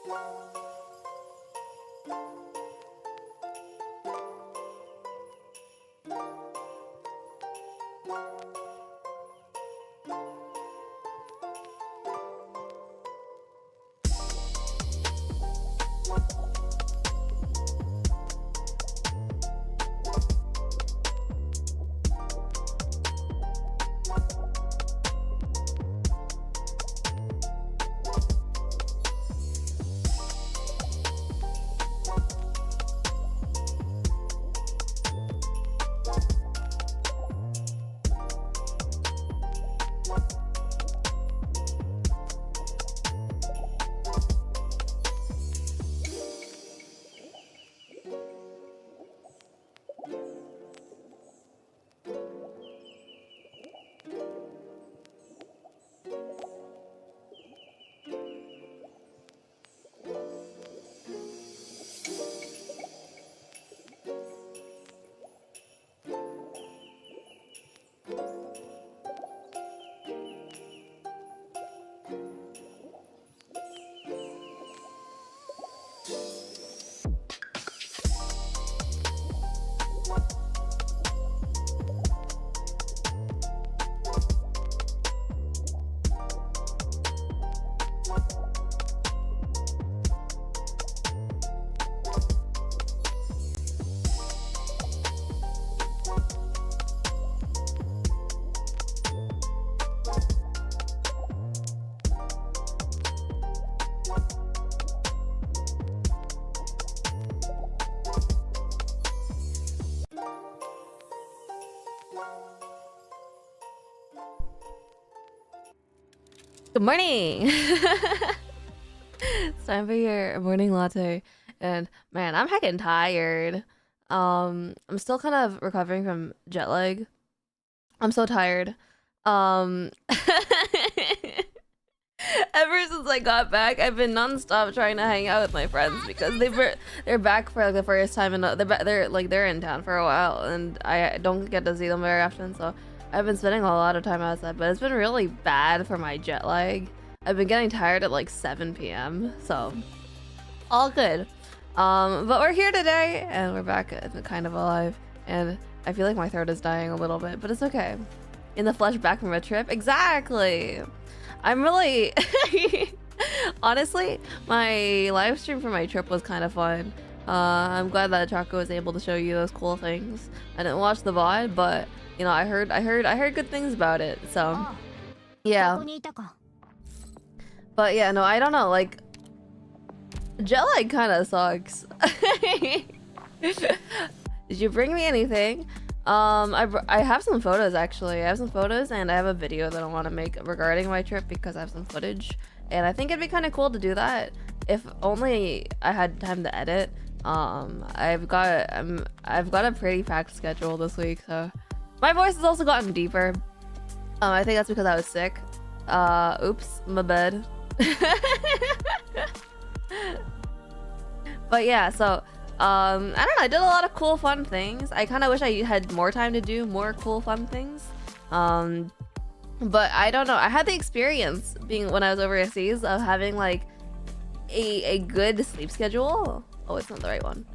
Good morning! It's time for your morning latte. And man, I'm heckin' tired. I'm still kind of recovering from jet lag. I'm so tired. Ever since I got back, I've been nonstop trying to hang out with my friends because they're back for like the first time and they're in town for a while, and I don't get to see them very often, so I've been spending a lot of time outside, but it's been really bad for my jet lag. I've been getting tired at like 7 p.m. so all good. But we're here today and we're back kind of alive, and I feel like my throat is dying a little bit, but it's okay. In the flesh, back from a trip. Exactly. I'm really honestly, my live stream for my trip was kind of fun. I'm glad that Choco was able to show you those cool things. I didn't watch the VOD, but you know, I heard good things about it. So yeah. But yeah, no, I don't know. Like, jet lag kind of sucks. Did you bring me anything? I have some photos actually. I have some photos and I have a video that I want to make regarding my trip because I have some footage, and I think it'd be kind of cool to do that if only I had time to edit. I've got a pretty packed schedule this week, so my voice has also gotten deeper. I think that's because I was sick. Oops, my bad. But yeah, so I don't know, I did a lot of cool fun things. I kind of wish I had more time to do more cool fun things. But I don't know, I had the experience being when I was overseas of having like a good sleep schedule. Oh, it's not the right one.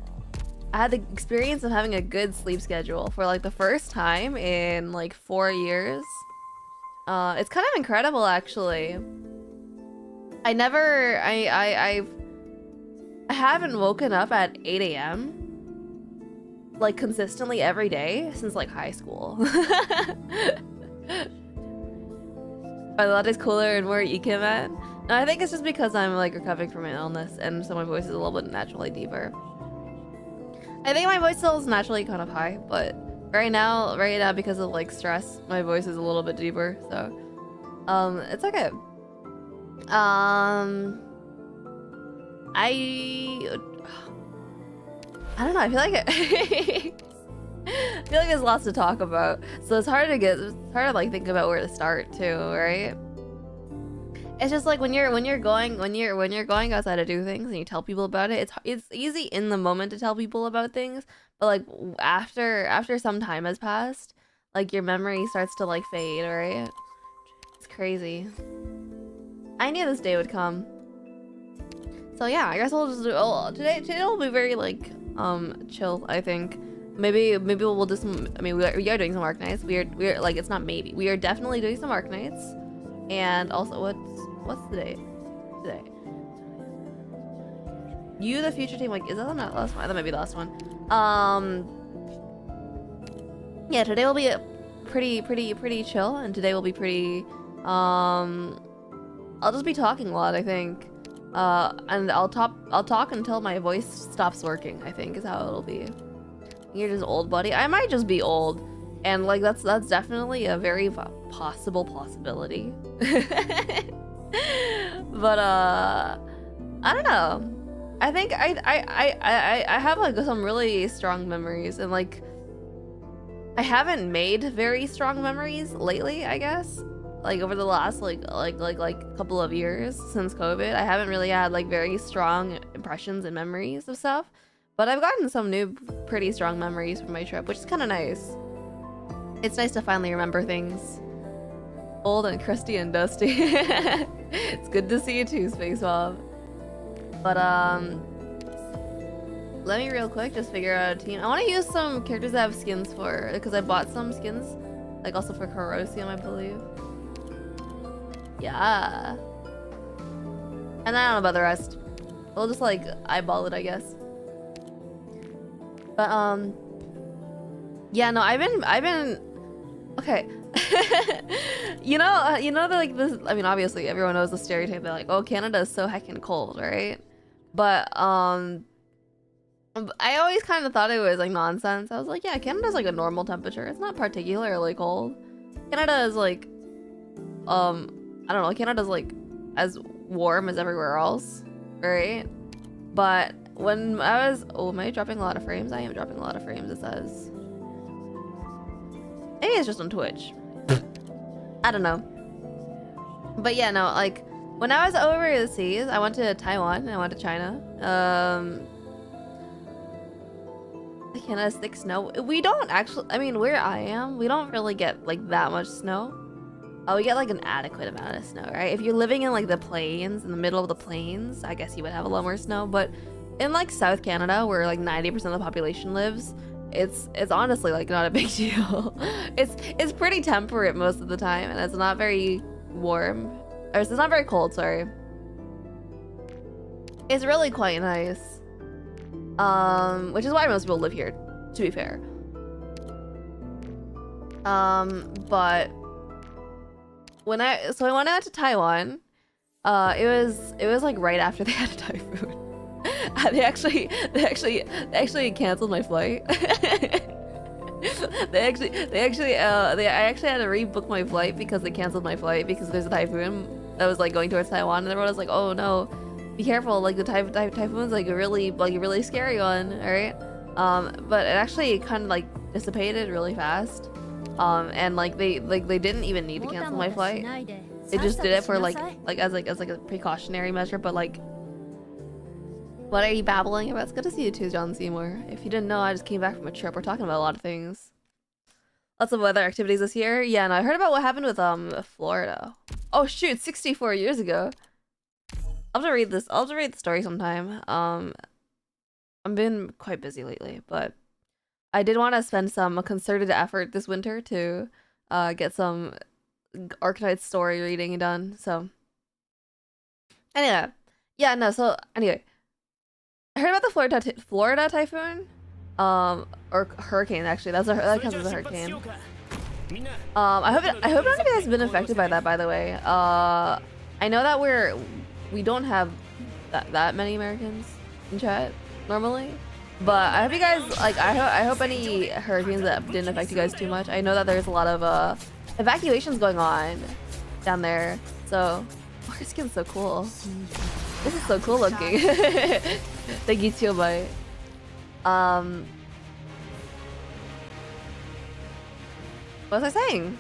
I had the experience of having a good sleep schedule for like the first time in like 4 years. It's kind of incredible actually. I haven't woken up at 8 a.m. like consistently every day since like high school. Are the lattes cooler and more EQ, man? No, I think it's just because I'm like recovering from an illness, and so my voice is a little bit naturally deeper. I think my voice still is naturally kind of high, but right now because of like stress, my voice is a little bit deeper, so it's okay. I don't know, I feel like I feel like there's lots to talk about, so it's hard to like think about where to start too, right? It's just like when you're going outside to do things and you tell people about it, it's easy in the moment to tell people about things, but like after some time has passed, like your memory starts to like fade, right? It's crazy. I knew this day would come. So yeah, I guess we'll just do. Oh, today will be very like chill. I think maybe we'll do some. I mean, we are doing some ARKNIGHTS. We're like, it's not maybe. We are definitely doing some ARKNIGHTS. And also, what's the date today? You, the future team. Like, is that the last one? That might be the last one. Yeah, today will be a pretty chill, and today will be pretty. I'll just be talking a lot, I think. And I'll talk until my voice stops working, I think is how it'll be. You're just old, buddy. I might just be old, and like that's definitely a very possible possibility. But I don't know. I think I have like some really strong memories, and like I haven't made very strong memories lately, I guess. Like over the last like couple of years since COVID, I haven't really had like very strong impressions and memories of stuff. But I've gotten some new pretty strong memories from my trip, which is kind of nice. It's nice to finally remember things. Old and crusty and dusty. It's good to see you too, Space Bob. But let me real quick just figure out a team. I want to use some characters that have skins for, because I bought some skins, like also for Corosium, I believe. Yeah. And I don't know about the rest. We'll just like eyeball it, I guess. But yeah, no, I've been okay. you know like this. I mean, obviously everyone knows the stereotype that like, oh, Canada is so heckin' cold, right? But I always kind of thought it was like nonsense. I was like, yeah, Canada's like a normal temperature. It's not particularly cold. Canada is like I don't know, Canada's like as warm as everywhere else, right? But when I was, oh, am I dropping a lot of frames? I am dropping a lot of frames, it says. Maybe it's just on Twitch. I don't know. But yeah, no, like when I was overseas, I went to Taiwan and I went to China. Canada's thick snow. We don't actually, I mean, where I am, we don't really get like that much snow. We get like an adequate amount of snow, right? If you're living in like the plains, in the middle of the plains, I guess you would have a lot more snow. But in like South Canada, where like 90% of the population lives, it's honestly like not a big deal. It's pretty temperate most of the time, and it's not very warm, or it's not very cold. Sorry. It's really quite nice. Which is why most people live here, to be fair. But when I went out to Taiwan, it was like right after they had a typhoon. they actually canceled my flight. I actually had to rebook my flight because they canceled my flight because there's a typhoon that was like going towards Taiwan, and everyone was like, oh no, be careful, like the typhoon's like a really scary one, all right? But it actually kind of like dissipated really fast. And like they didn't even need to cancel my flight. They just did it for like as a precautionary measure. But like, what are you babbling about? It's good to see you too, John Seymour. If you didn't know, I just came back from a trip. We're talking about a lot of things. Lots of weather activities this year. Yeah, and I heard about what happened with Florida. Oh shoot, 64 years ago. I'll have to read this. I'll have to read the story sometime. I've been quite busy lately, but I did want to spend some concerted effort this winter to get some ARKNIGHTS story reading done. So anyway, yeah, no. So anyway, I heard about the Florida typhoon, or hurricane. Actually, that counts as a hurricane. I hope none of you guys have been affected by that. By the way, I know that we don't have that many Americans in chat normally. But I hope you guys, like, I hope any hurricanes that didn't affect you guys too much. I know that there's a lot of evacuations going on down there. So, oh, your skin's so cool. This is so cool looking. Thank you, Tealbite. What was I saying?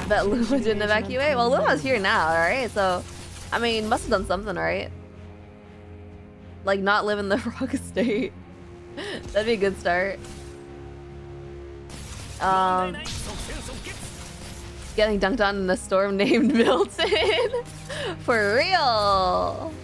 That Luma didn't evacuate? Well, Luma's here now, alright? So, I mean, must have done something, right? Like, not live in the wrong state. That'd be a good start. Getting dunked on in a storm named Milton. For real.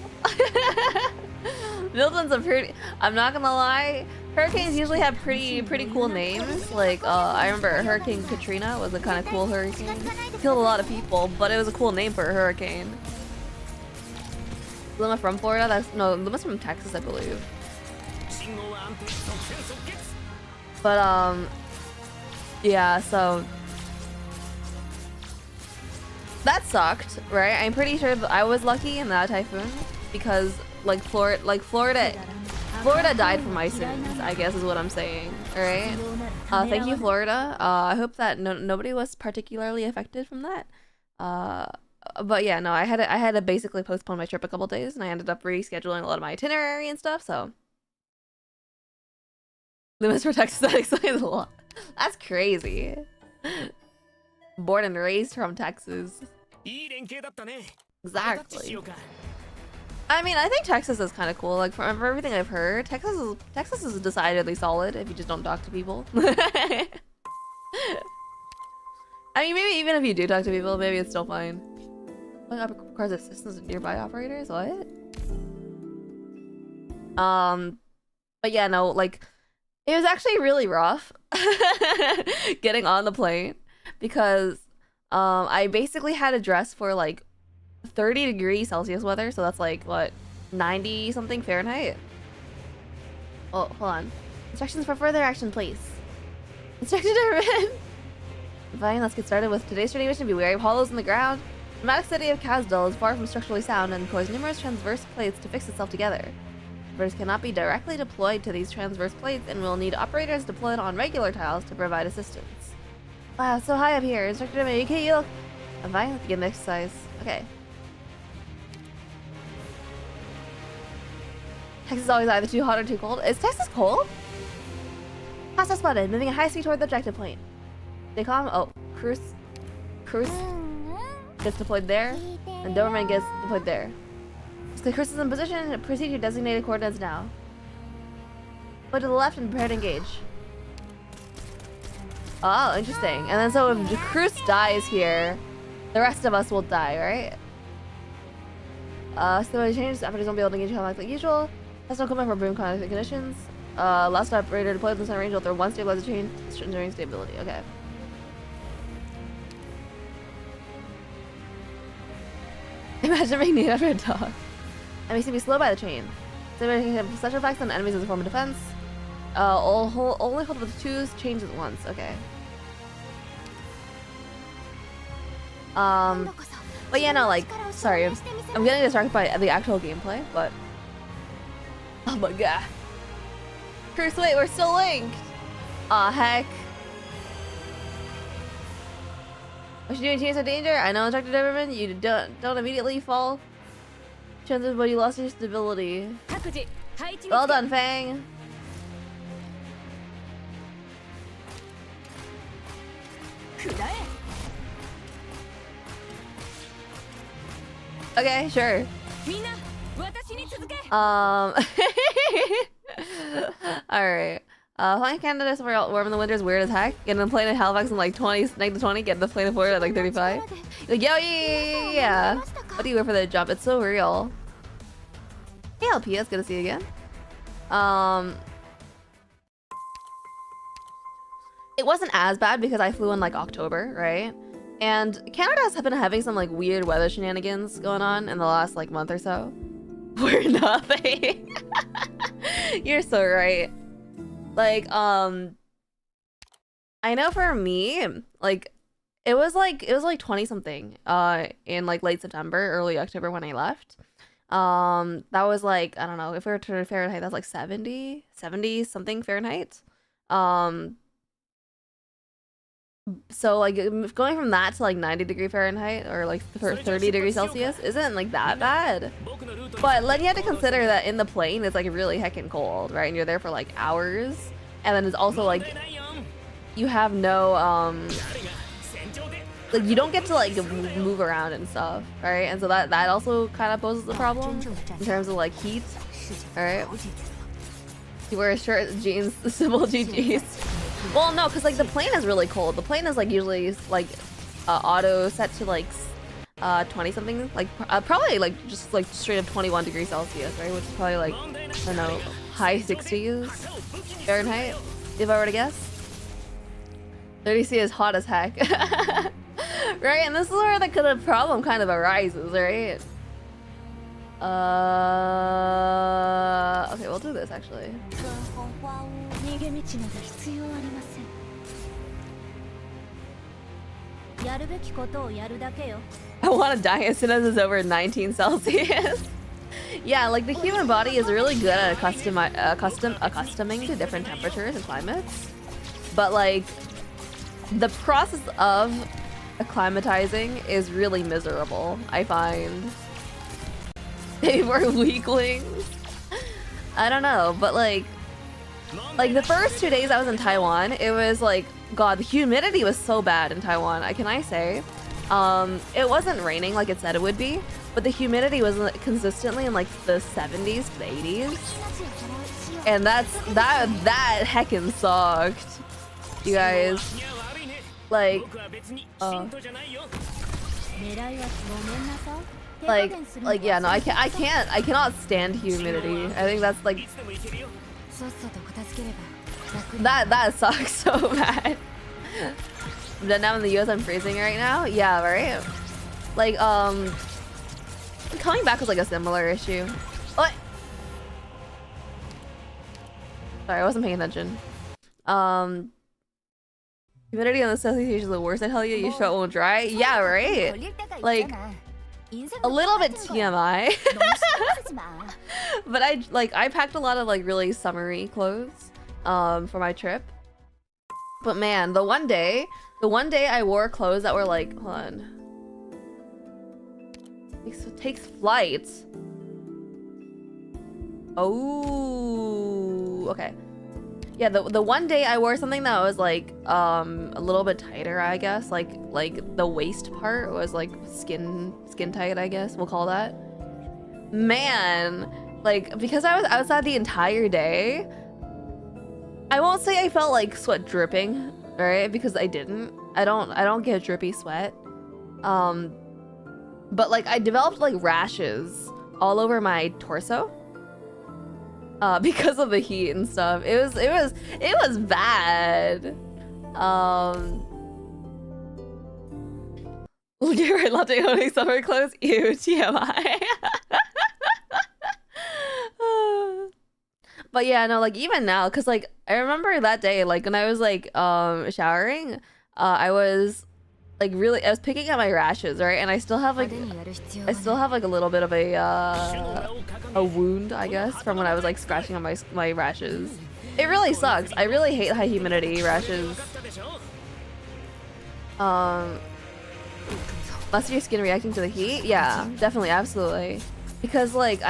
Milton's a pretty. I'm not gonna lie. Hurricanes usually have pretty cool names. Like I remember Hurricane Katrina was a kind of cool hurricane. Killed a lot of people, but it was a cool name for a hurricane. Luma from Florida. Luma's from Texas, I believe. But yeah. So that sucked, right? I'm pretty sure I was lucky in that typhoon because Florida died for my sins, I guess is what I'm saying. All right. Thank you, Florida. I hope that nobody was particularly affected from that. But yeah, no, I had to basically postpone my trip a couple days, and I ended up rescheduling a lot of my itinerary and stuff. So, Loomis for Texas, that explains a lot. That's crazy. Born and raised from Texas. Exactly. I mean, I think Texas is kind of cool. Like from everything I've heard, Texas is decidedly solid if you just don't talk to people. I mean, maybe even if you do talk to people, maybe it's still fine. Requires assistance of nearby operators. What? But yeah, no, like it was actually really rough getting on the plane because I basically had to dress for like 30 degrees Celsius weather, so that's like what, 90 something Fahrenheit. Oh, hold on. Instructions for further action, please. Instructions are written. Fine, let's get started with today's training mission. Be wary of hollows in the ground. The pneumatic city of Kazdal is far from structurally sound and employs numerous transverse plates to fix itself together. Operators cannot be directly deployed to these transverse plates and will need operators deployed on regular tiles to provide assistance. Wow, so high up here. Instructor, okay, you look. I'm fine, let's begin the exercise. Okay. Texas is always either too hot or too cold. Is Texas cold? Hostile spotted, moving at high speed toward the objective point. Stay calm. Oh, Cruise gets deployed there, and Doberman gets deployed there. The Cruise is in position. Proceed to your designated coordinates now. Go to the left and prepare to engage. Oh, interesting. And then so if Cruise dies here, the rest of us will die, right? So when it changes, operators won't be able to engage contact like usual. That's no equipment for boom contact conditions. Last operator deployed in the center range will throw one stabilizer chain ensuring stability. Okay. Imagine being needed after a dog. Enemies can be slowed by the chain. So can have such effects on enemies as a form of defense. Only hold with two chains at once. Okay. But yeah, no, like, sorry, I'm getting distracted by the actual gameplay, but oh my god. Chris, wait, we're still linked. Aw, heck. What you doing, chance of danger? I know, Instructor Deverman, you don't immediately fall. Chances, but you lost your stability. Well done, Fang. Okay, sure. Alright. Flying Canada is warm in the winter is weird as heck. Getting a plane in Halifax in like -20, getting the plane in Florida at like 35. Like, yo, yeah. What do you wear for the jump? It's so real. Hey, LP, it's good to see you again. It wasn't as bad because I flew in like October, right? And Canada's been having some like weird weather shenanigans going on in the last like month or so. We're nothing. You're so right. Like, I know for me, like, it was like 20 something, in like late September, early October when I left. That was like, I don't know, if we were to Fahrenheit, that's like 70 something Fahrenheit. So like going from that to like 90 Fahrenheit or like 30 degrees Celsius isn't like that bad. But then you have to consider that in the plane it's like really heckin' cold, right? And you're there for like hours. And then it's also like you have no like you don't get to like move around and stuff, right? And so that also kind of poses a problem in terms of like heat. All right. You wear a shirt, jeans, simple GGs. Well, no, because like the plane is really cold. The plane is like usually like auto set to like 20 something, like probably like just like straight up 21 degrees Celsius, right? Which is probably like, I don't know, high 60s Fahrenheit, if I were to guess. 30C is hot as heck. Right, and this is where the problem kind of arises, right? Okay, we'll do this actually. I want to die as soon as it's over 19 Celsius. Yeah, like the human body is really good at accustoming to different temperatures and climates. But like, the process of acclimatizing is really miserable, I find. They were weaklings. I don't know, but like the first 2 days I was in Taiwan, it was like, God, the humidity was so bad in Taiwan. Can I say? It wasn't raining like it said it would be, but the humidity was consistently in like the 70s to the 80s. And that heckin' sucked. You guys. Like, yeah, no, I cannot stand humidity. I think that's like, that sucks so bad. But now in the US I'm freezing right now. Yeah, right. Like, coming back was like a similar issue. What? Sorry, I wasn't paying attention. Humidity on the south is usually the worst. I tell you, your shirt won't dry. Yeah, right. Like, a little bit TMI. But I packed a lot of like really summery clothes for my trip. But man, the one day I wore clothes that were like, hold on. Takes flight. Oh, okay. Yeah, the one day I wore something that was like a little bit tighter, I guess. Like the waist part was like skin tight, I guess we'll call that. Man, like because I was outside the entire day, I won't say I felt like sweat dripping, right? Because I didn't. I don't get drippy sweat. But like I developed like rashes all over my torso. Because of the heat and stuff. It was bad. Look at her latte owning summer clothes. Ew, TMI. But yeah, no, like even now, cause like I remember that day, like when I was like showering, I was like really, I was picking at my rashes, right? And I still have like a little bit of a wound, I guess, from when I was like scratching on my rashes. It really sucks. I really hate high humidity rashes. Must be your skin reacting to the heat? Yeah, definitely, absolutely. Because like we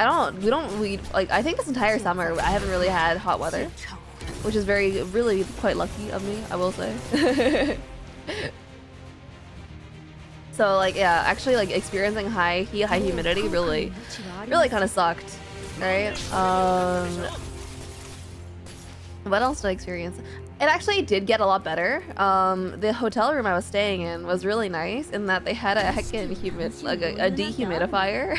I think this entire summer I haven't really had hot weather, which is really quite lucky of me, I will say. So like yeah, actually like experiencing high heat, high humidity really kind of sucked, right? What else did I experience? It actually did get a lot better. The hotel room I was staying in was really nice in that they had a heckin' a dehumidifier.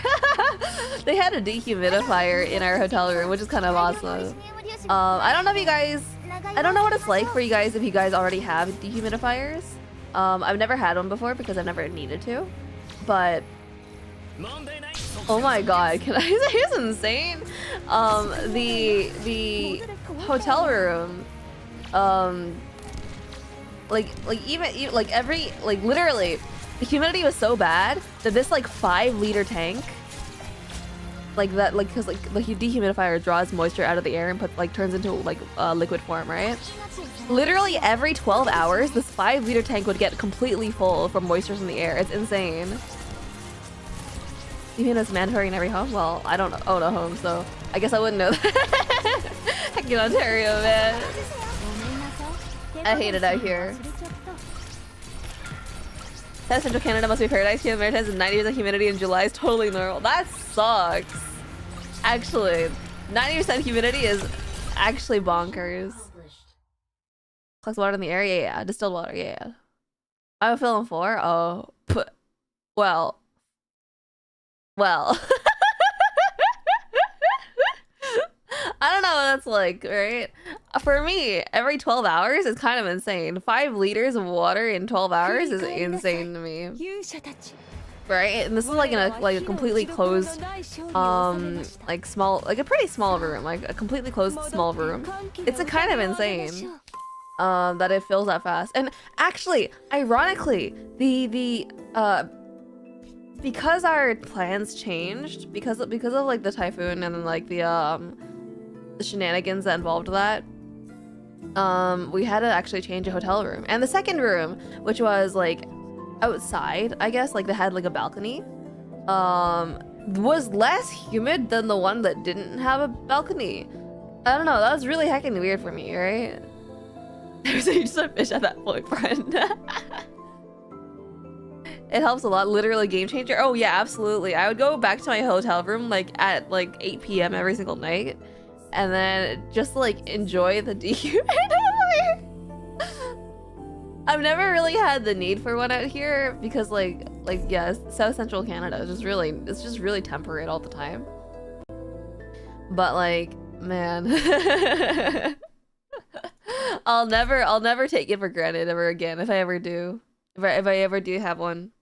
They had a dehumidifier in our hotel room, which is kind of awesome. I don't know what it's like for you guys if you guys already have dehumidifiers. I've never had one before because I've never needed to, but oh my god, can I say it's insane? The hotel room, literally the humidity was so bad that this like 5-liter tank, because the dehumidifier draws moisture out of the air and turns into like liquid form, right? Literally every 12 hours, this 5-liter tank would get completely full from moisture from the air. It's insane. You mean it's mandatory in every home? Well, I don't own a home, so I guess I wouldn't know that. Heck in Ontario, man. I hate it out here. South Central Canada must be paradise. Here in the Maritimes and 90% humidity in July is totally normal. That sucks. Actually, 90% humidity is actually bonkers. Collects water in the area, yeah. Distilled water, yeah. I'm feeling 4. Oh, well, Well, I don't know what that's like, right? For me, every 12 hours is kind of insane. 5 liters of water in 12 hours is insane to me. Right? And this is like in a completely closed like a pretty small room, like a completely closed small room. It's a kind of insane that it fills that fast. And actually, ironically, because our plans changed because of like the typhoon and then like the shenanigans that involved that, we had to actually change a hotel room. And the second room, which was like outside, I guess, like they had like a balcony, was less humid than the one that didn't have a balcony. I don't know, that was really heckin' weird for me, right? There's just a fish at that point, friend. It helps a lot, literally game changer. Oh yeah, absolutely. I would go back to my hotel room like at like 8 p.m. every single night, and then just like enjoy the dehumidifier. I've never really had the need for one out here because like yeah, South Central Canada is just really temperate all the time. But like, man, I'll never take it for granted ever again if I ever do. If I ever do have one.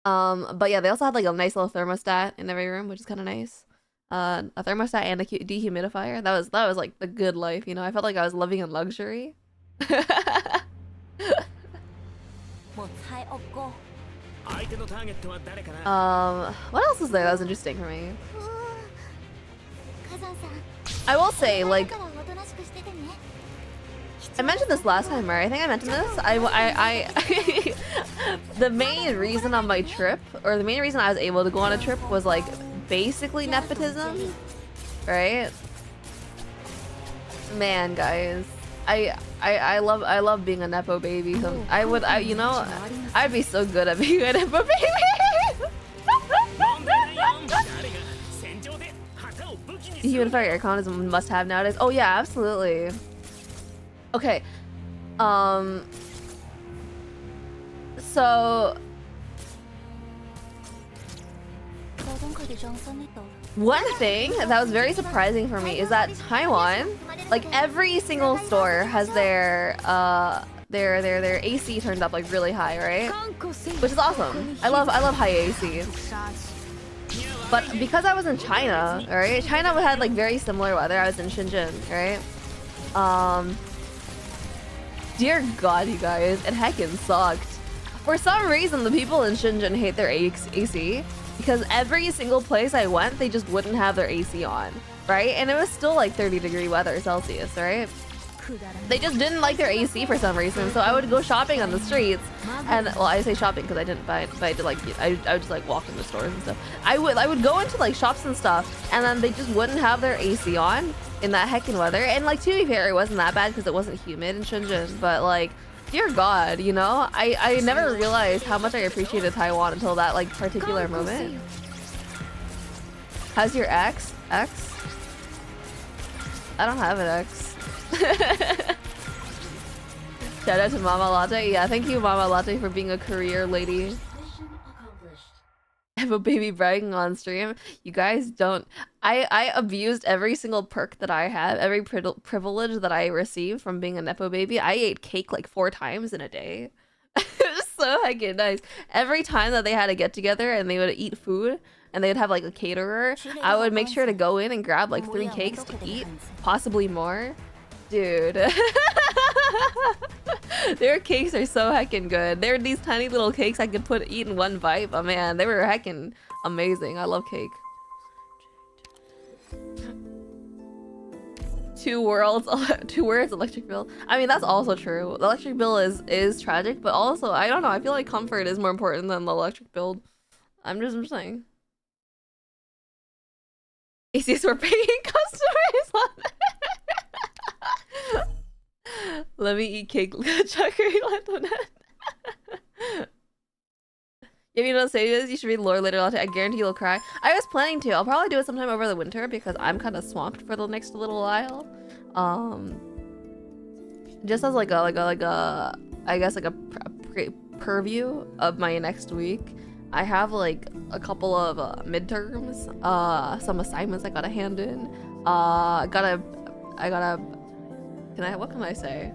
But yeah, they also had like a nice little thermostat in every room, which is kind of nice. A thermostat and a dehumidifier. That was like the good life, you know. I felt like I was living in luxury. What else was there that was interesting for me? I will say, like, I mentioned this last time, right? I think I mentioned this. The main reason on my trip, or the main reason I was able to go on a trip was like basically nepotism, right? Man, guys, I love being a nepo baby. You know, I'd be so good at being a nepo baby. Dehumidifier aircon is a must-have nowadays. Oh yeah, absolutely. Okay, so one thing that was very surprising for me is that Taiwan, like every single store has their AC turned up like really high, right? Which is awesome. I love high AC. But because I was in China, right? China had like very similar weather. I was in Shenzhen, right? Dear God, you guys, it heckin' sucked. For some reason, the people in Shenzhen hate their AC because every single place I went, they just wouldn't have their AC on, right? And it was still like 30-degree weather Celsius, right? They just didn't like their AC for some reason, so I would go shopping on the streets, and well, I say shopping because I didn't buy it, but I did, like, I would just like walk in the stores and stuff. I would go into like shops and stuff, and then they just wouldn't have their AC on in that heckin' weather. And like, to be fair, it wasn't that bad because it wasn't humid in Shenzhen, but like, dear God, you know, I never realized how much I appreciated Taiwan until that like particular moment. How's your ex? I don't have an ex. Shout out to Mama Latte. Yeah, thank you, Mama Latte, for being a career lady. I have a baby bragging on stream. You guys don't. I abused every single perk that I had, every privilege that I received from being a nepo baby. I ate cake like 4 times in a day. It was so heckin' nice. Every time that they had a get together and they would eat food and they would have like a caterer, I would make sure to go in and grab like 3 cakes to eat, possibly more. Dude. Their cakes are so heckin' good. They're these tiny little cakes I could eat in 1 bite, but man, they were heckin' amazing. I love cake. 2 words, electric bill. I mean, that's also true. The electric bill is tragic, but also, I don't know, I feel like comfort is more important than the electric bill. I'm just saying. ACs were paying customers. Let me eat cake. Chakri Lantonet. If you don't say this, you should read Lore later. I guarantee you'll cry. I was planning to. I'll probably do it sometime over the winter because I'm kind of swamped for the next little while. Just as like a I guess like a purview of my next week. I have like a couple of midterms, some assignments I gotta hand in. What can I say?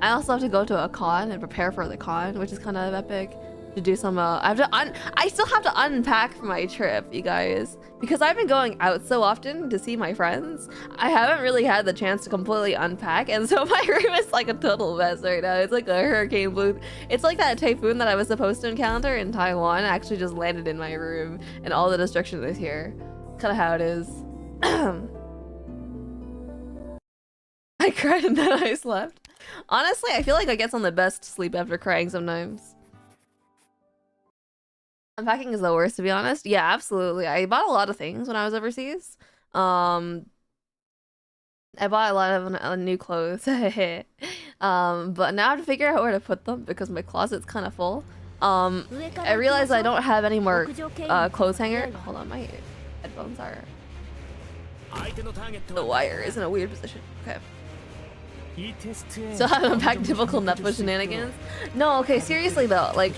I also have to go to a con and prepare for the con, which is kind of epic. To do some, I still have to unpack for my trip, you guys. Because I've been going out so often to see my friends, I haven't really had the chance to completely unpack, and so my room is like a total mess right now. It's like a hurricane blue. It's like that typhoon that I was supposed to encounter in Taiwan actually just landed in my room, and all the destruction is here. Kind of how it is. I cried and then I slept. Honestly, I feel like I get some of the best sleep after crying sometimes. Unpacking is the worst, to be honest. Yeah, absolutely. I bought a lot of things when I was overseas. I bought a lot of new clothes. But now I have to figure out where to put them because my closet's kind of full. I realized I don't have any more clothes hanger. Hold on, my headphones are... The wire is in a weird position. Okay. So I haven't unpacked typical Netflix shenanigans. No, okay, seriously though, like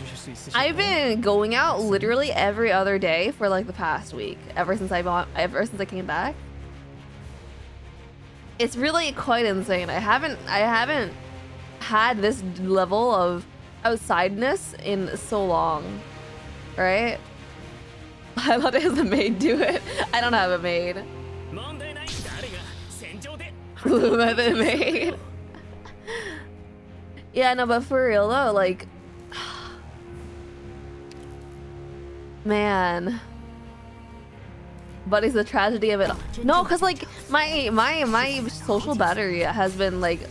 I've been going out literally every other day for like the past week, ever since I came back. It's really quite insane. I haven't had this level of outsideness in so long, right? I thought it was a maid do it. I don't have a maid. The maid. Yeah, no, but for real though, like, man, but it's the tragedy of it. No, cause like my social battery has been like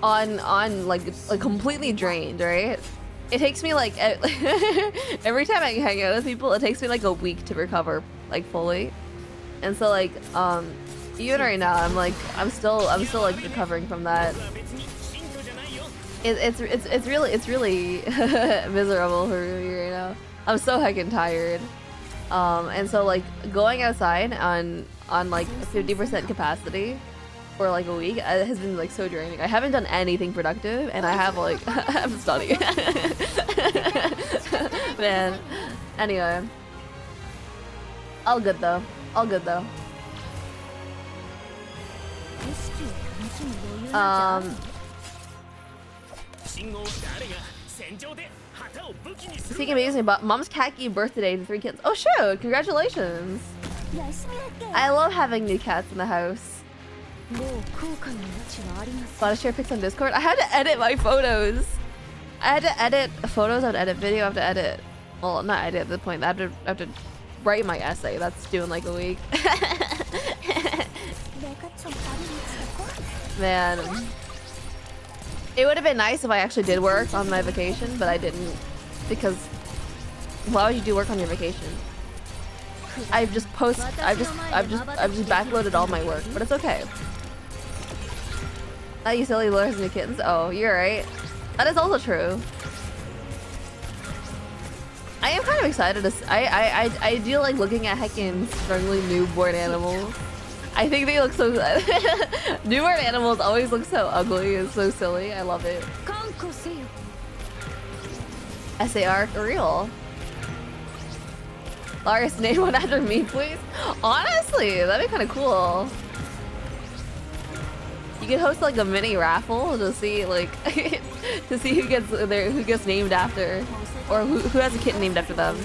on like completely drained, right? It takes me like every time I hang out with people, it takes me like a week to recover like fully, and so like even right now, I'm still like recovering from that. It's really miserable for me right now. I'm so heckin' tired. And so like going outside on like 50% capacity for like a week has been like so draining. I haven't done anything productive, and I have like I'm studying. Man. Anyway, all good though. All good though. Speaking of amazing, but mom's khaki birthday to 3 kids. Oh shoot! Congratulations! I love having new cats in the house. Want to share pics on Discord? I had to edit my photos. I had to edit photos. I have to edit video. I have to edit. Well, not edit at the point. I have to write my essay. That's due in like a week. Man, it would have been nice if I actually did work on my vacation, but I didn't, because why would you do work on your vacation? I've just backloaded all my work, but it's okay. Not you silly lawyers and new kittens. Oh, you're right. That is also true. I am kind of excited to. I do like looking at heckin' struggling newborn animals. I think they look so good. Newborn animals always look so ugly and so silly. I love it. SAR for real. Lars, name one after me, please. Honestly, that'd be kind of cool. You could host like a mini raffle to see like to see who gets named after, or who has a kitten named after them.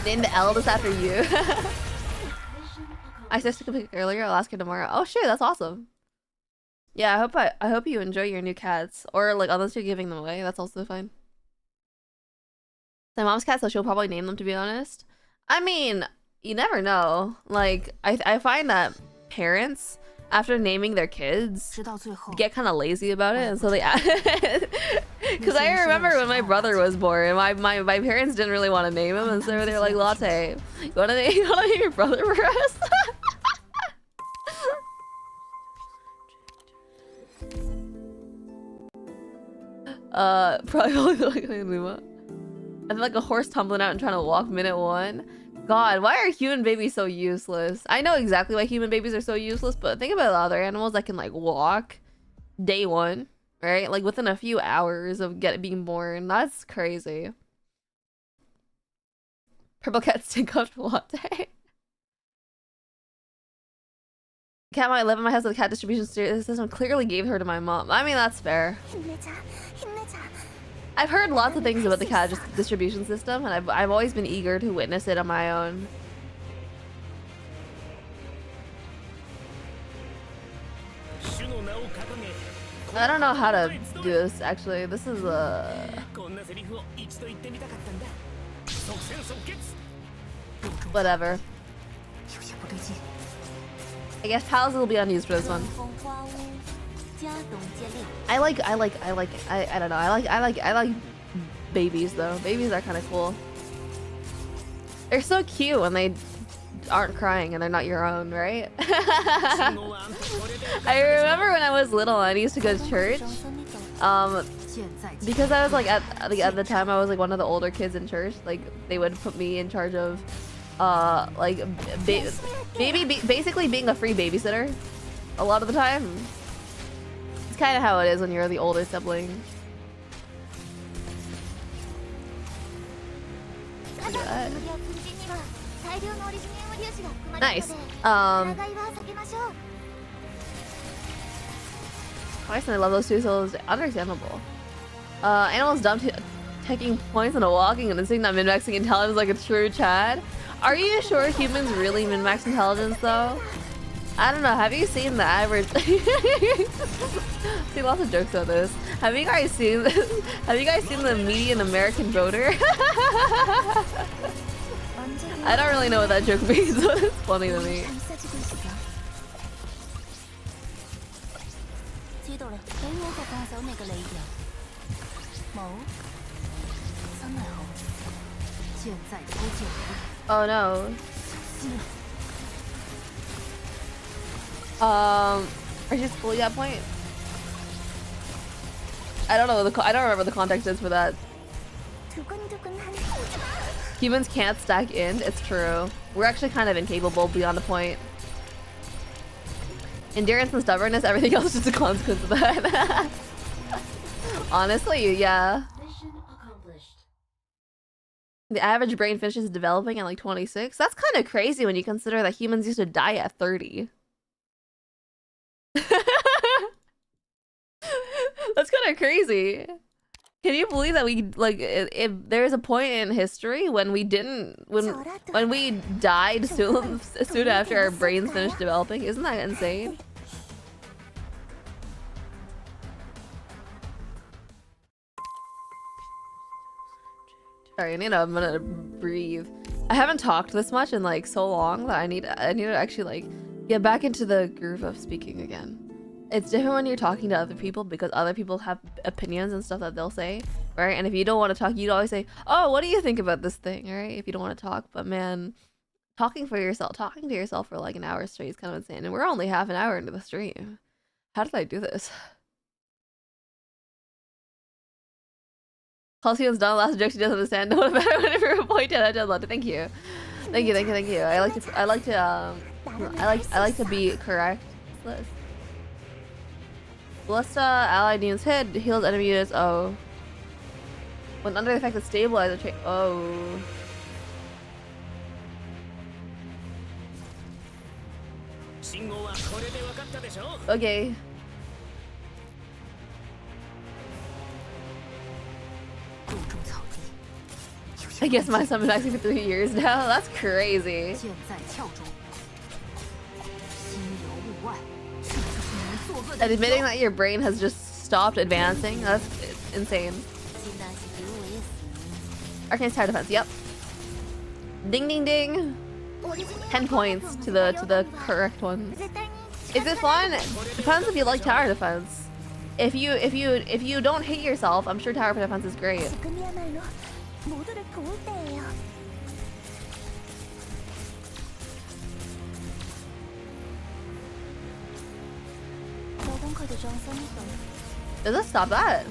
Name the eldest after you. I said to pick earlier. I'll ask her tomorrow. Oh shit, that's awesome. Yeah, I hope you enjoy your new cats, or like unless you're giving them away, that's also fine. My mom's cat, so she'll probably name them. To be honest, I mean, you never know. Like I find that parents, after naming their kids, get kind of lazy about it, and so they because I remember when my brother was born, my parents didn't really want to name him, and so they were like, Latte, you wanna name your brother for us? Probably only like Luma. I feel like a horse tumbling out and trying to walk minute 1. God, why are human babies so useless? I know exactly why human babies are so useless, but think about the other animals that can like walk. day one, right? Like within a few hours of being born. That's crazy. Purple cat stink up latte. Cat might live in my house with the cat distribution system clearly gave her to my mom. I mean, that's fair. I've heard lots of things about the cat distribution system, and I've always been eager to witness it on my own. I don't know how to do this, actually. This is whatever. I guess pals will be unused for this one. I don't know. I like babies though. Babies are kind of cool. They're so cute when they aren't crying and they're not your own, right? I remember when I was little and I used to go to church. Because I was like at the time I was like one of the older kids in church. Like they would put me in charge of like basically being a free babysitter a lot of the time. It's kind of how it is when you're the older sibling. Look at that. Nice. Twice, and I love those two, so it's understandable. Animals dumped taking points on a walking and instinct, not min-maxing intelligence like a true Chad. Are you sure humans really min-max intelligence though? I don't know. Have you seen the average? See lots of jokes about this. Have you guys seen this? Have you guys seen the median American voter? I don't really know what that joke means, but it's funny to me. Oh no. Are you fully at point? I don't know. I don't remember the context is for that. Humans can't stack int. It's true. We're actually kind of incapable beyond a point. Endurance and stubbornness. Everything else is just a consequence of that. Honestly, yeah. The average brain finishes developing at like 26. That's kind of crazy when you consider that humans used to die at 30. That's kind of crazy. Can you believe that we like if there's a point in history when we didn't when we died soon after our brains finished developing? Isn't that insane? Sorry, I need a minute to breathe. I haven't talked this much in like so long that I need to actually like get back into the groove of speaking again. It's different when you're talking to other people because other people have opinions and stuff that they'll say, right? And if you don't want to talk, you'd always say, "Oh, what do you think about this thing?" Right? If you don't want to talk, but man, talking to yourself for like an hour straight is kind of insane. And we're only half an hour into the stream. How did I do this? Halcyon's done last joke she doesn't understand. No one better whenever you point out. I love it. Thank you. Thank you. I like to be correct. Ballista allied units hit heals enemy units. Oh. When under the effect of stabilizer oh. Okay. I guess my summon actually for 3 years now. That's crazy. Admitting that your brain has just stopped advancing, that's insane. ARKNIGHTS tower defense, yep. Ding ding ding. 10 points to the correct ones. Is it fun? Depends if you like tower defense. If you don't hate yourself, I'm sure tower defense is great. Does it stop that?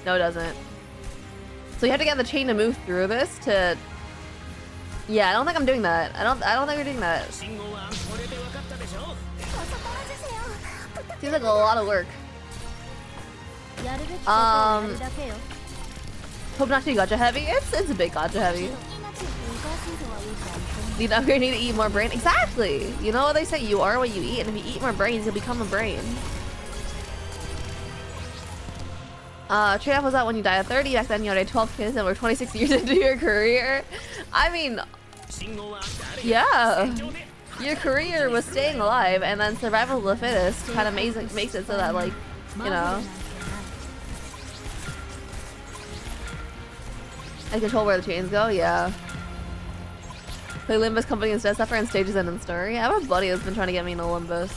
No, it doesn't. So you have to get the chain to move through this to... Yeah, I don't think I'm doing that. I don't think we're doing that. Seems like a lot of work. Hope not too gacha heavy. It's a bit gacha heavy. Need to upgrade, need to eat more brain. Exactly! You know what they say, you are what you eat, and if you eat more brains, you'll become a brain. Trade-off was that when you die at 30, back then you had 12 kids and were 26 years into your career. I mean, yeah. Your career was staying alive, and then survival of the fittest kind of makes it so that, like, you know. I control where the chains go, yeah. Play Limbus Company instead, suffer in stages and in story. I have a buddy that's been trying to get me into Limbus.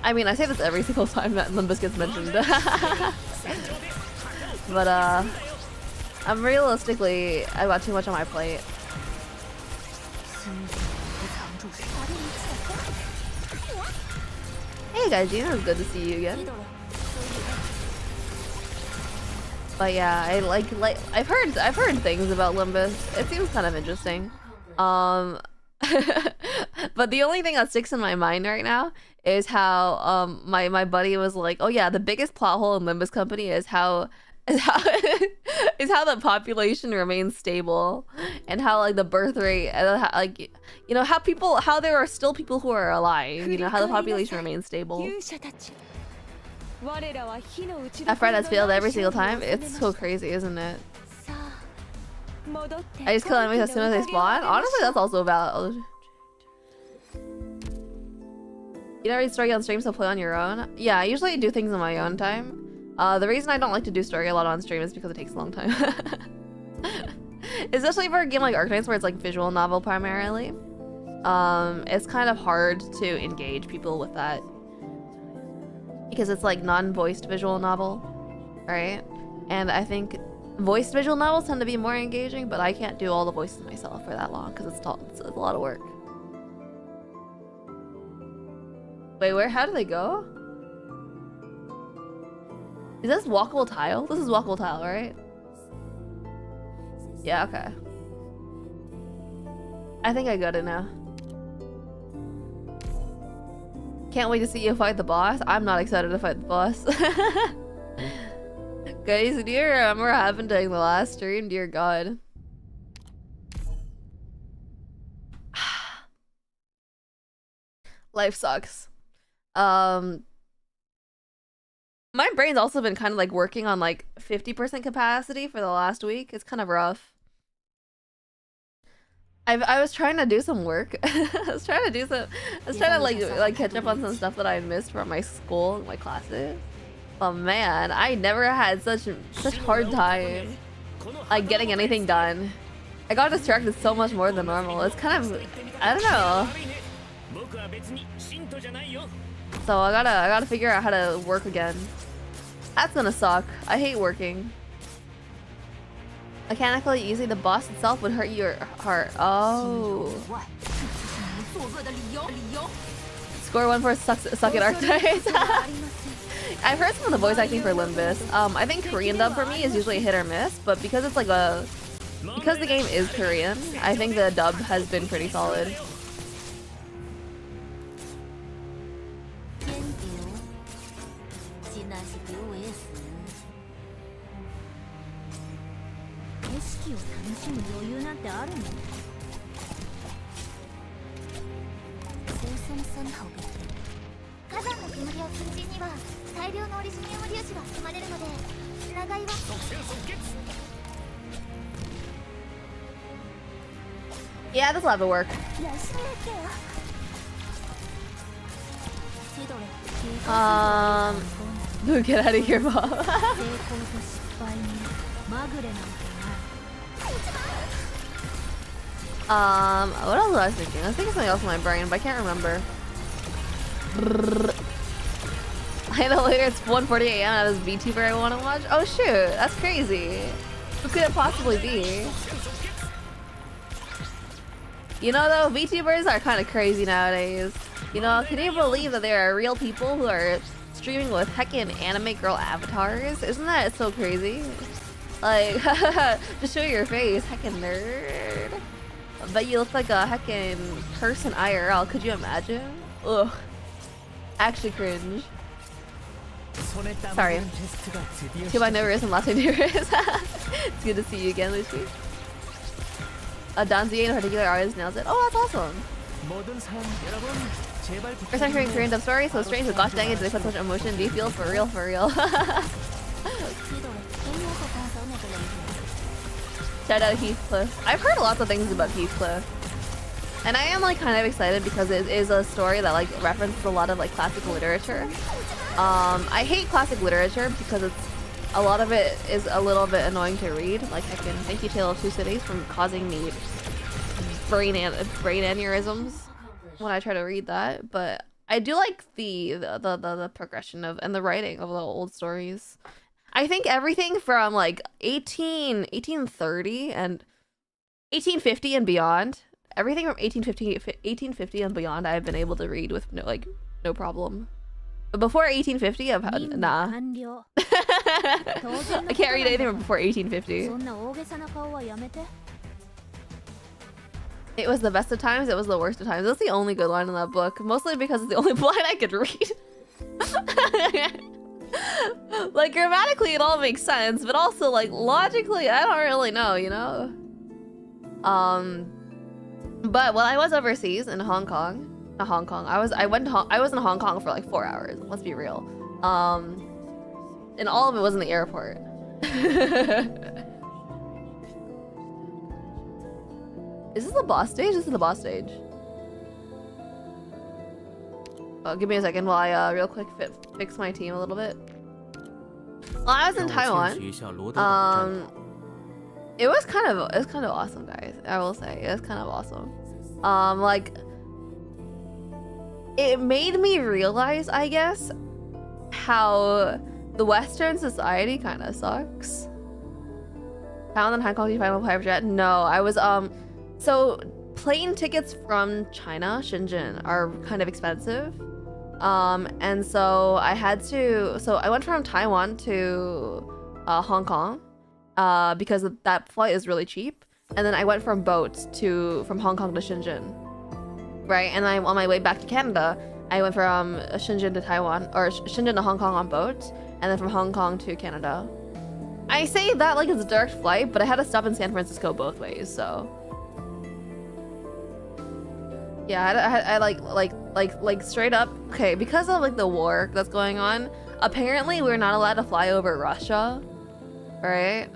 I mean, I say this every single time that Limbus gets mentioned. But, I'm realistically, I've got too much on my plate. Hey guys, Gina, it's good to see you again. But yeah, I've heard things about Limbus. It seems kind of interesting. But the only thing that sticks in my mind right now is how my buddy was like, oh yeah, the biggest plot hole in Limbus Company is how the population remains stable, and how like the birth rate, like, you know, how there are still people who are alive, you know, how the population remains stable. That Fred has failed every single time. It's so crazy, isn't it? I just kill enemies as soon as they spawn. Honestly, that's also valid. You never read story on stream, so play on your own. Yeah, I usually do things on my own time. The reason I don't like to do story a lot on stream is because it takes a long time. Especially for a game like ARKNIGHTS where it's like visual novel primarily. It's kind of hard to engage people with that. Because it's like non-voiced visual novel, right? And I think voiced visual novels tend to be more engaging, but I can't do all the voices myself for that long because it's a lot of work. Wait, how do they go? Is this walkable tile? This is walkable tile, right? Yeah, okay. I think I got it now. Can't wait to see you fight the boss. I'm not excited to fight the boss. Guys, do you remember what happened during the last stream? Dear God. Life sucks. My brain's also been kind of like working on like 50% capacity for the last week. It's kind of rough. I was trying to do some work. I was trying to like catch up on some stuff that I missed from my school, my classes. Oh man, I never had such hard time like getting anything done. I got distracted so much more than normal. It's kind of, I don't know. So I gotta figure out how to work again. That's gonna suck. I hate working. Mechanically easy, the boss itself would hurt your heart. Oh. Score 1 for suck at ARKNIGHTS. I've heard some of the voice acting for Limbus. I think Korean dub for me is usually a hit or miss, but because it's like because the game is Korean, I think the dub has been pretty solid. Yeah, this will have to work. Get out of here, Bob. What else was I thinking? I was thinking something else in my brain, but I can't remember. I know later it's 1:40 a.m. at this VTuber I want to watch. Oh shoot, that's crazy. Who could it possibly be? You know though, VTubers are kind of crazy nowadays. You know, can you believe that there are real people who are streaming with heckin' anime girl avatars? Isn't that so crazy? Like, just show your face, heckin' nerd. But you look like a heckin' person IRL, could you imagine? Ugh. Actually cringe. Sorry. Too bad never is and last name never is. It's good to see you again, Lucy. Danzi in particular artist nails it. Oh, that's awesome. First time hearing Korean dub story, so strange, but gosh dang it, they put such emotion. Do you feel for real, for real? Shout out Heathcliff. I've heard lots of things about Heathcliff. And I am like kind of excited because it is a story that like references a lot of like classical literature. I hate classic literature because a lot of it is a little bit annoying to read. Like I can thank you Tale of Two Cities from causing me brain aneurysms when I try to read that. But I do like the progression of and the writing of the old stories. I think everything from like 1830 and 1850 and beyond. Everything from 1850 and beyond, I've been able to read with no problem. But before 1850, I've had nah. I can't read anything from before 1850. It was the best of times. It was the worst of times. That's the only good line in that book. Mostly because it's the only line I could read. Like grammatically, it all makes sense, but also like logically, I don't really know. You know. But when I was overseas in Hong Kong, not Hong Kong, I was in Hong Kong for like 4 hours. Let's be real. And all of it was in the airport. Is this the boss stage? This is the boss stage. Oh, give me a second while I real quick fix my team a little bit. Well, I was in Taiwan. It was kind of awesome, guys. I will say it was kind of awesome. Like it made me realize, I guess, how the Western society kind of sucks. How in Hong Kong do you find a private jet? No, I was so plane tickets from China, Shenzhen, are kind of expensive. And so I went from Taiwan to Hong Kong. Because that flight is really cheap, and then I went from Hong Kong to Shenzhen, right? And on my way back to Canada, I went from Shenzhen to Taiwan, or Shenzhen to Hong Kong on boat, and then from Hong Kong to Canada. I say that like it's a direct flight, but I had to stop in San Francisco both ways, so yeah, I like straight up. Okay, because of like the war that's going on, apparently we're not allowed to fly over Russia, right?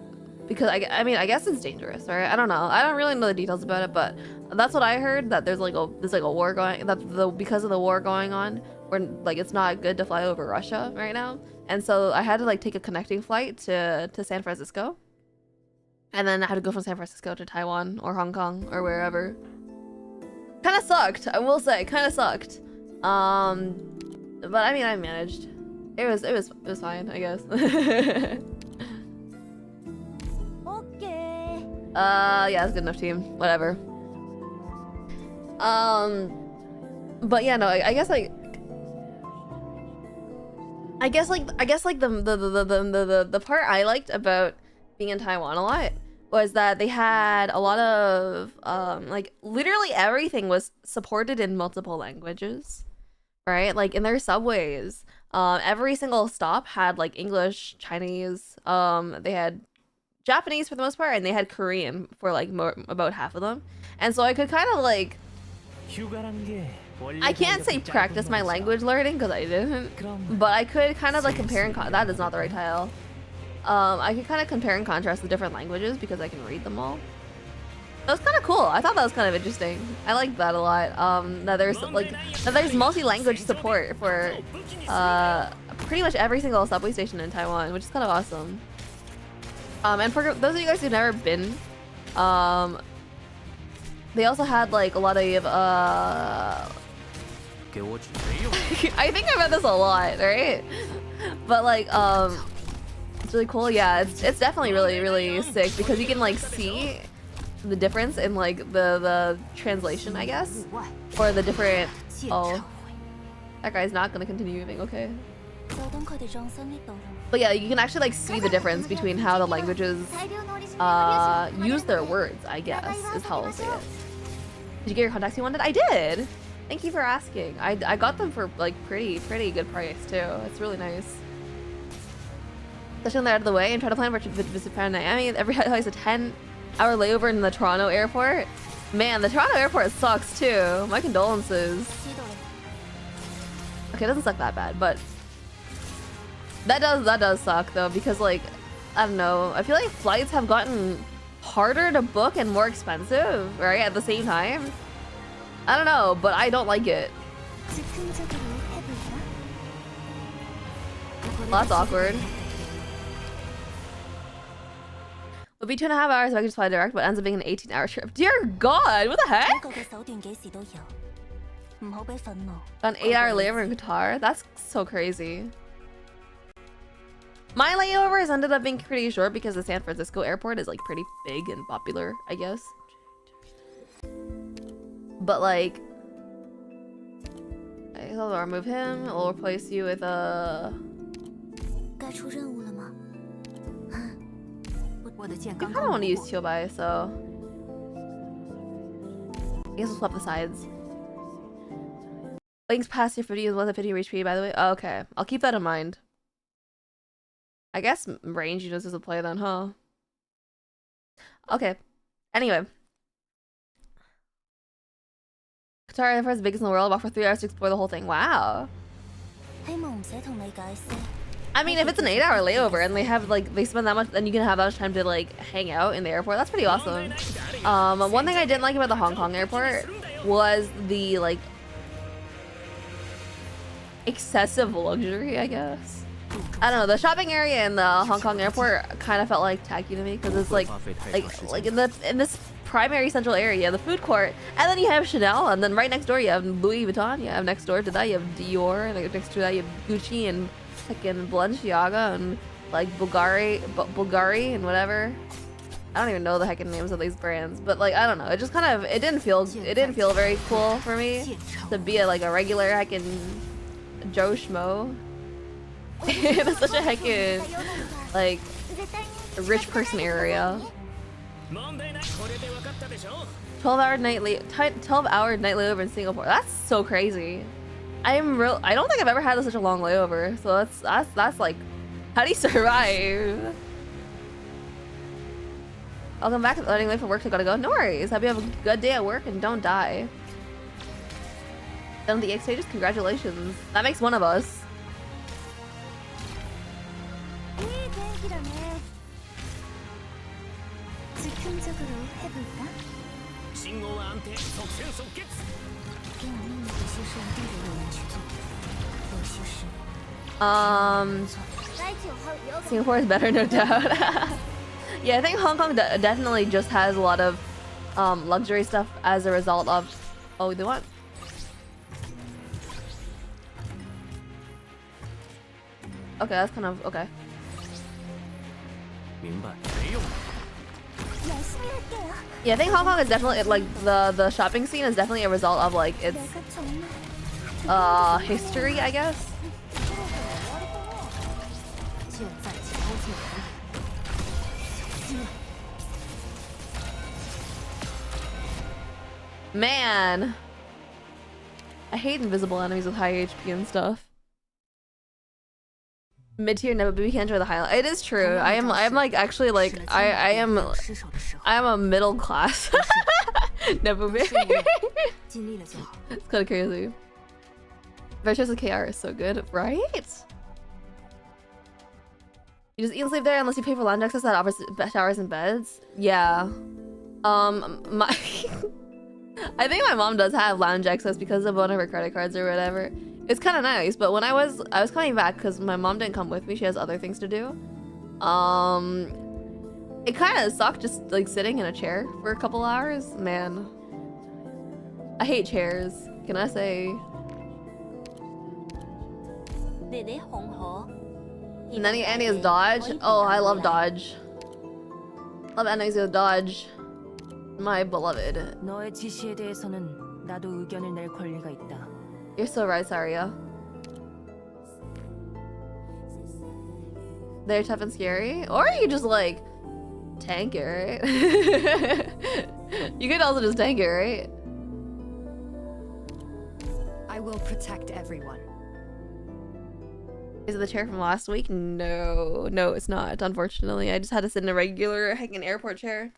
Because I mean, I guess it's dangerous, right? I don't know. I don't really know the details about it, but that's what I heard, that there's like a war going, because of the war going on, where like it's not good to fly over Russia right now. And so I had to like take a connecting flight to San Francisco. And then I had to go from San Francisco to Taiwan or Hong Kong or wherever. Kind of sucked, I will say, kind of sucked. But I mean, I managed. It was fine, I guess. Yeah, it's good enough, team. Whatever. But yeah, no, I guess like the part I liked about being in Taiwan a lot was that they had a lot of like literally everything was supported in multiple languages, right? Like in their subways, every single stop had like English, Chinese, they had Japanese for the most part, and they had Korean for like about half of them. And so I could kind of like, I can't say practice my language learning because I didn't, but I could kind of like compare and that is not the right tile. I could kind of compare and contrast the different languages because I can read them all. That was kind of cool. I thought that was kind of interesting. I like that a lot. That there's multi-language support for pretty much every single subway station in Taiwan, which is kind of awesome. And for those of you guys who've never been, they also had like a lot of I think I've read this a lot, right? But like it's really cool. Yeah, it's definitely really sick because you can like see the difference in like the translation, I guess, or the different. Oh, that guy's not gonna continue moving. Okay. But yeah, you can actually like see the difference between how the languages use their words, I guess, is how I'll say it. Did you get your contacts you wanted? I did! Thank you for asking. I got them for like pretty good price too. It's really nice. especially when they're out of the way, and try to plan for visit Miami. Every it's a 10-hour layover in the Toronto airport. Man, the Toronto airport sucks too. My condolences. Okay, it doesn't suck that bad, but that does suck though, because like, I don't know, I feel like flights have gotten harder to book and more expensive, right, at the same time. I don't know, but I don't like it. Well, that's awkward. It'll be 2.5 hours if I could just fly direct, but ends up being an 18-hour trip. Dear God, what the heck? Got an 8-hour layover in Qatar? That's so crazy. My layovers ended up being pretty short because the San Francisco airport is like pretty big and popular, I guess. But like, I'll remove him. I'll replace you with a. I kind of want to use Chobai, so I guess we'll swap the sides. Links past your 50 is 150 HP, by the way. Oh, okay, I'll keep that in mind. I guess range just as a play then, huh? Okay. Anyway. Qatar Airport is the biggest in the world. Walk for 3 hours to explore the whole thing. Wow. I mean, if it's an 8-hour layover and they have like they spend that much, then you can have that much time to like hang out in the airport. That's pretty awesome. One thing I didn't like about the Hong Kong airport was the like excessive luxury, I guess. I don't know, the shopping area in the Hong Kong airport kind of felt like tacky to me because it's like in this primary central area, the food court, and then you have Chanel, and then right next door you have Louis Vuitton. You have next door to that you have Dior, and next to that you have Gucci and fucking Balenciaga and like Bulgari and whatever. I don't even know the heckin' names of these brands, but like I don't know. It just kind of it didn't feel very cool for me to be a regular heckin' Joe Schmo. It's such a heckin' like rich person area. 12-hour night layover in Singapore. That's so crazy. I don't think I've ever had such a long layover. So that's like, how do you survive? I'll come back running late for work, so gotta go. No worries. Hope you have a good day at work and don't die. Done the X stages? Congratulations. That makes one of us. Singapore is better, no doubt. Yeah, I think Hong Kong definitely just has a lot of luxury stuff as a result of. Oh, they want. Okay, that's kind of okay. Yeah, I think Hong Kong is definitely like the shopping scene is definitely a result of like its history, I guess. Man, I hate invisible enemies with high HP and stuff. Mid-tier never, but we can enjoy the highlight. It is true. I'm like actually like I am a middle class. Never be. It's kind of crazy. Virtuous and KR is so good, right? You just eat and sleep there unless you pay for lounge access that offers showers and beds. Yeah. My I think my mom does have lounge access because of one of her credit cards or whatever. It's kind of nice, but when I was coming back because my mom didn't come with me. She has other things to do. It kind of sucked just like sitting in a chair for a couple hours. Man, I hate chairs. Can I say? And then Annie is dodge. Oh, I love dodge. Love enemies with dodge. My beloved. You're so right, Saria. They're tough and scary, or you just like tank it, right? You could also just tank it, right? I will protect everyone. Is it the chair from last week? No, no, it's not. Unfortunately, I just had to sit in a regular hanging airport chair.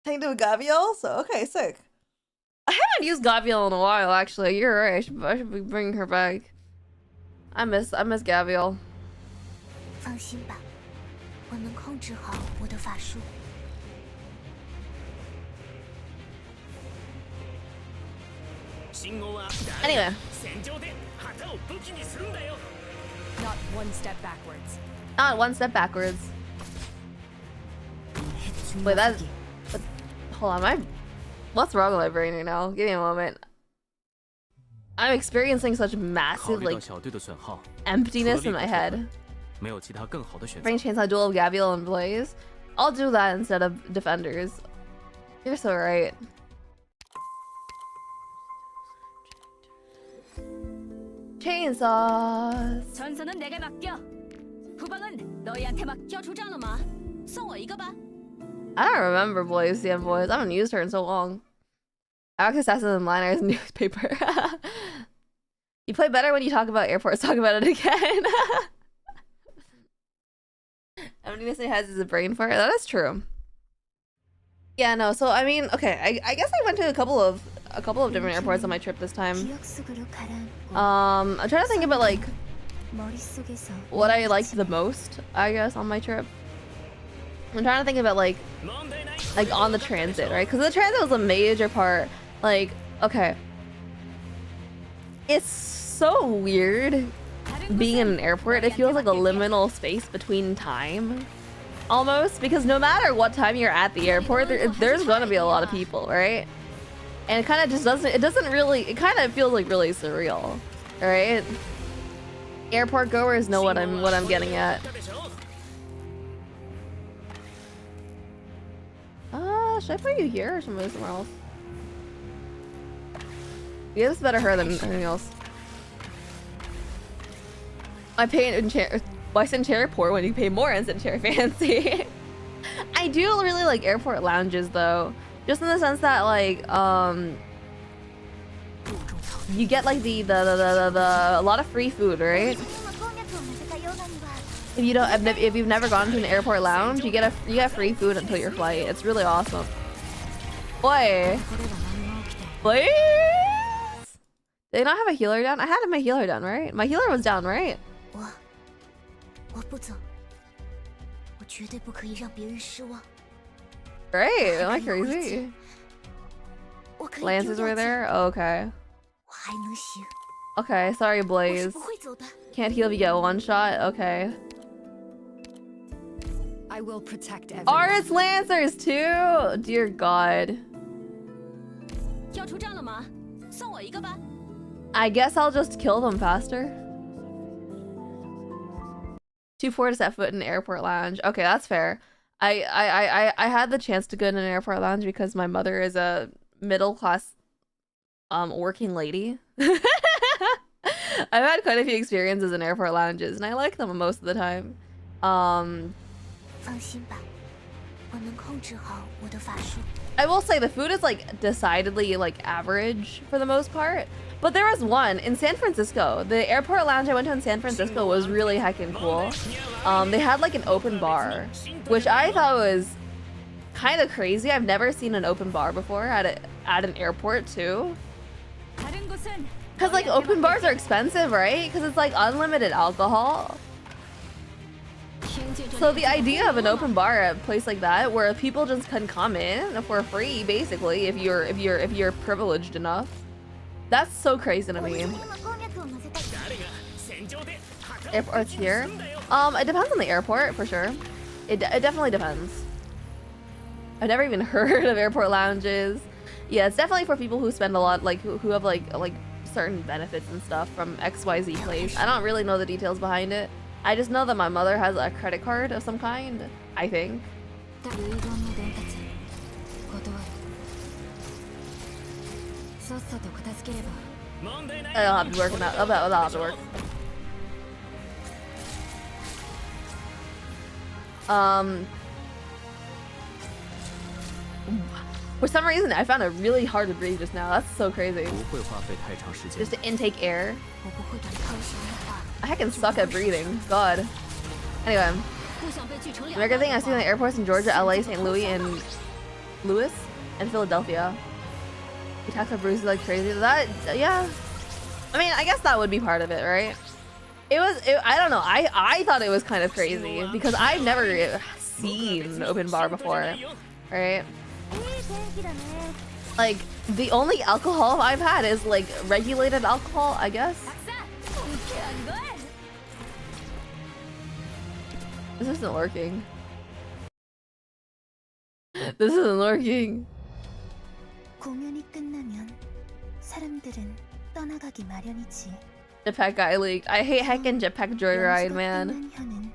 Hang to a Gavial also? Okay, sick. I haven't used Gavial in a while, actually. You're right. I should be bringing her back. I miss Gavial. 放心吧，我能控制好我的法术。 Anyway. Not one step backwards. Not one step backwards. Wait, that's... Hold on, what's wrong with my brain right now? Give me a moment. I'm experiencing such massive, like, emptiness in my head. Bring Chainsaw Duel of Gabriel and Blaze. I'll do that instead of Defenders. You're so right. Chainsaws. 전선은 내게 맡겨. 후방은 너희한테 맡겨 조장로마. 送我一个吧. I don't remember Blaze, yeah, boys. I haven't used her in so long. Alex Assassin and Liners newspaper. You play better when you talk about airports. Talk about it again. Emptiness it has is a brain fart. That is true. Yeah, no. So I mean, okay. I guess I went to a couple of different airports on my trip this time. I'm trying to think about like what I liked the most, I guess, on my trip. I'm trying to think about like on the transit, right? Because the transit was a major part. Like, okay, it's so weird being in an airport. It feels like a liminal space between time, almost, because no matter what time you're at the airport, there's gonna be a lot of people, right? And it kind of just doesn't. It kind of feels like really surreal, right? Airport goers know what I'm getting at. Should I put you here or should I move somewhere else? Yeah, this is better her than anything else. I pay in chair. Why sit in chair poor when you pay more and sit in chair fancy? I do really like airport lounges though, just in the sense that like you get like the a lot of free food, right? If you've never gone to an airport lounge, you get free food until your flight. It's really awesome. Boy, please. Did they not have a healer down? I had my healer down, right? My healer was down, right? Right? Am I crazy? Lances were there? Oh, okay. Okay, sorry, Blaze. Can't heal if you get one shot? Okay. I will protect everyone. Artist Lancers too! Dear God. I guess I'll just kill them faster. 2-4 to set foot in an airport lounge. Okay, that's fair. I had the chance to go in an airport lounge because my mother is a middle class working lady. I've had quite a few experiences in airport lounges and I like them most of the time. I will say the food is like decidedly like average for the most part, but there was one in San Francisco. The airport lounge I went to in San Francisco was really heckin' cool. They had like an open bar, which I thought was kind of crazy. I've never seen an open bar before at an airport too. Because like open bars are expensive, right? Because it's like unlimited alcohol. So the idea of an open bar at a place like that, where people just can come in for free, basically, if you're privileged enough, that's so crazy to me. Airports here, it depends on the airport for sure. It definitely depends. I've never even heard of airport lounges. Yeah, it's definitely for people who spend a lot, like who have like certain benefits and stuff from XYZ place. I don't really know the details behind it. I just know that my mother has a credit card of some kind, I think. I'll have to work on that. I'll have to work. For some reason, I found it really hard to breathe just now. That's so crazy. 不会花费太长时间。 Just to intake air. 我不会短靠时的话， I heckin' suck at breathing. God. Anyway, 不想被锯成两 American 半 thing I see in the airports in Georgia, LA, St. Louis, and Louis, and Philadelphia. We tax our bruises like crazy. That, yeah. I mean, I guess that would be part of it, right? I don't know. I thought it was kind of crazy because I've never seen open bar before, right? Like, the only alcohol I've had is like regulated alcohol, I guess. This isn't working. This isn't working. 공연이 끝나면 사람들은 떠나가기 마련이지. Jetpack guy leaked. I hate heckin' jetpack joyride, man. 끝난 혀는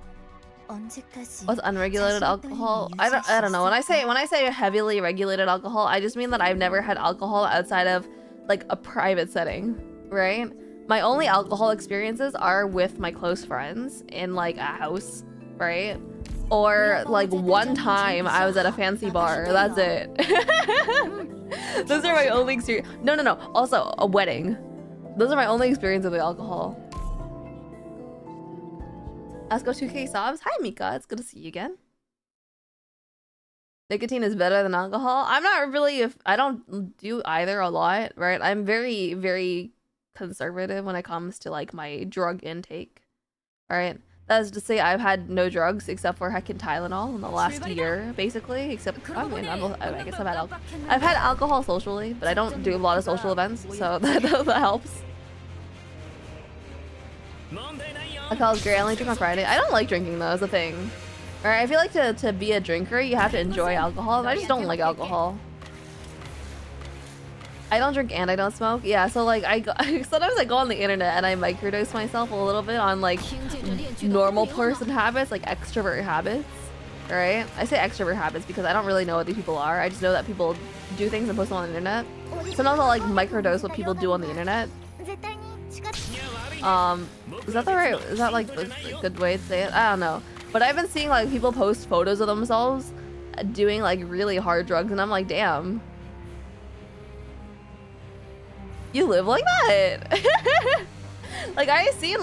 언제까지 What's unregulated alcohol? I don't know. When I say heavily regulated alcohol, I just mean that I've never had alcohol outside of like a private setting, right? My only alcohol experiences are with my close friends in like a house, right? Or like one time I was at a fancy bar. That's it. Those are my only experience. No. Also a wedding. Those are my only experience with alcohol. Let's go 2K subs. Hi Mika, it's good to see you again. Nicotine is better than alcohol. I'm not really, I don't do either a lot, right? I'm very, very conservative when it comes to like my drug intake, right? That is to say I've had no drugs except for heckin' Tylenol in the last year, basically. Except, I mean, I guess I've had alcohol socially, but I don't do a lot of social events, so that helps. Alcohol's great. I only drink on Friday. I don't like drinking though, is the thing. Alright, I feel like to be a drinker, you have to enjoy alcohol, and I just don't like alcohol. I don't drink and I don't smoke. Yeah, so like sometimes I go on the internet and I microdose myself a little bit on like normal person habits, like extrovert habits, right? I say extrovert habits because I don't really know what these people are. I just know that people do things and post them on the internet. Sometimes I'll like microdose what people do on the internet. Is that the right? Is that like the good way to say it? I don't know. But I've been seeing like people post photos of themselves doing like really hard drugs, and I'm like, damn. You live like that. Like I've seen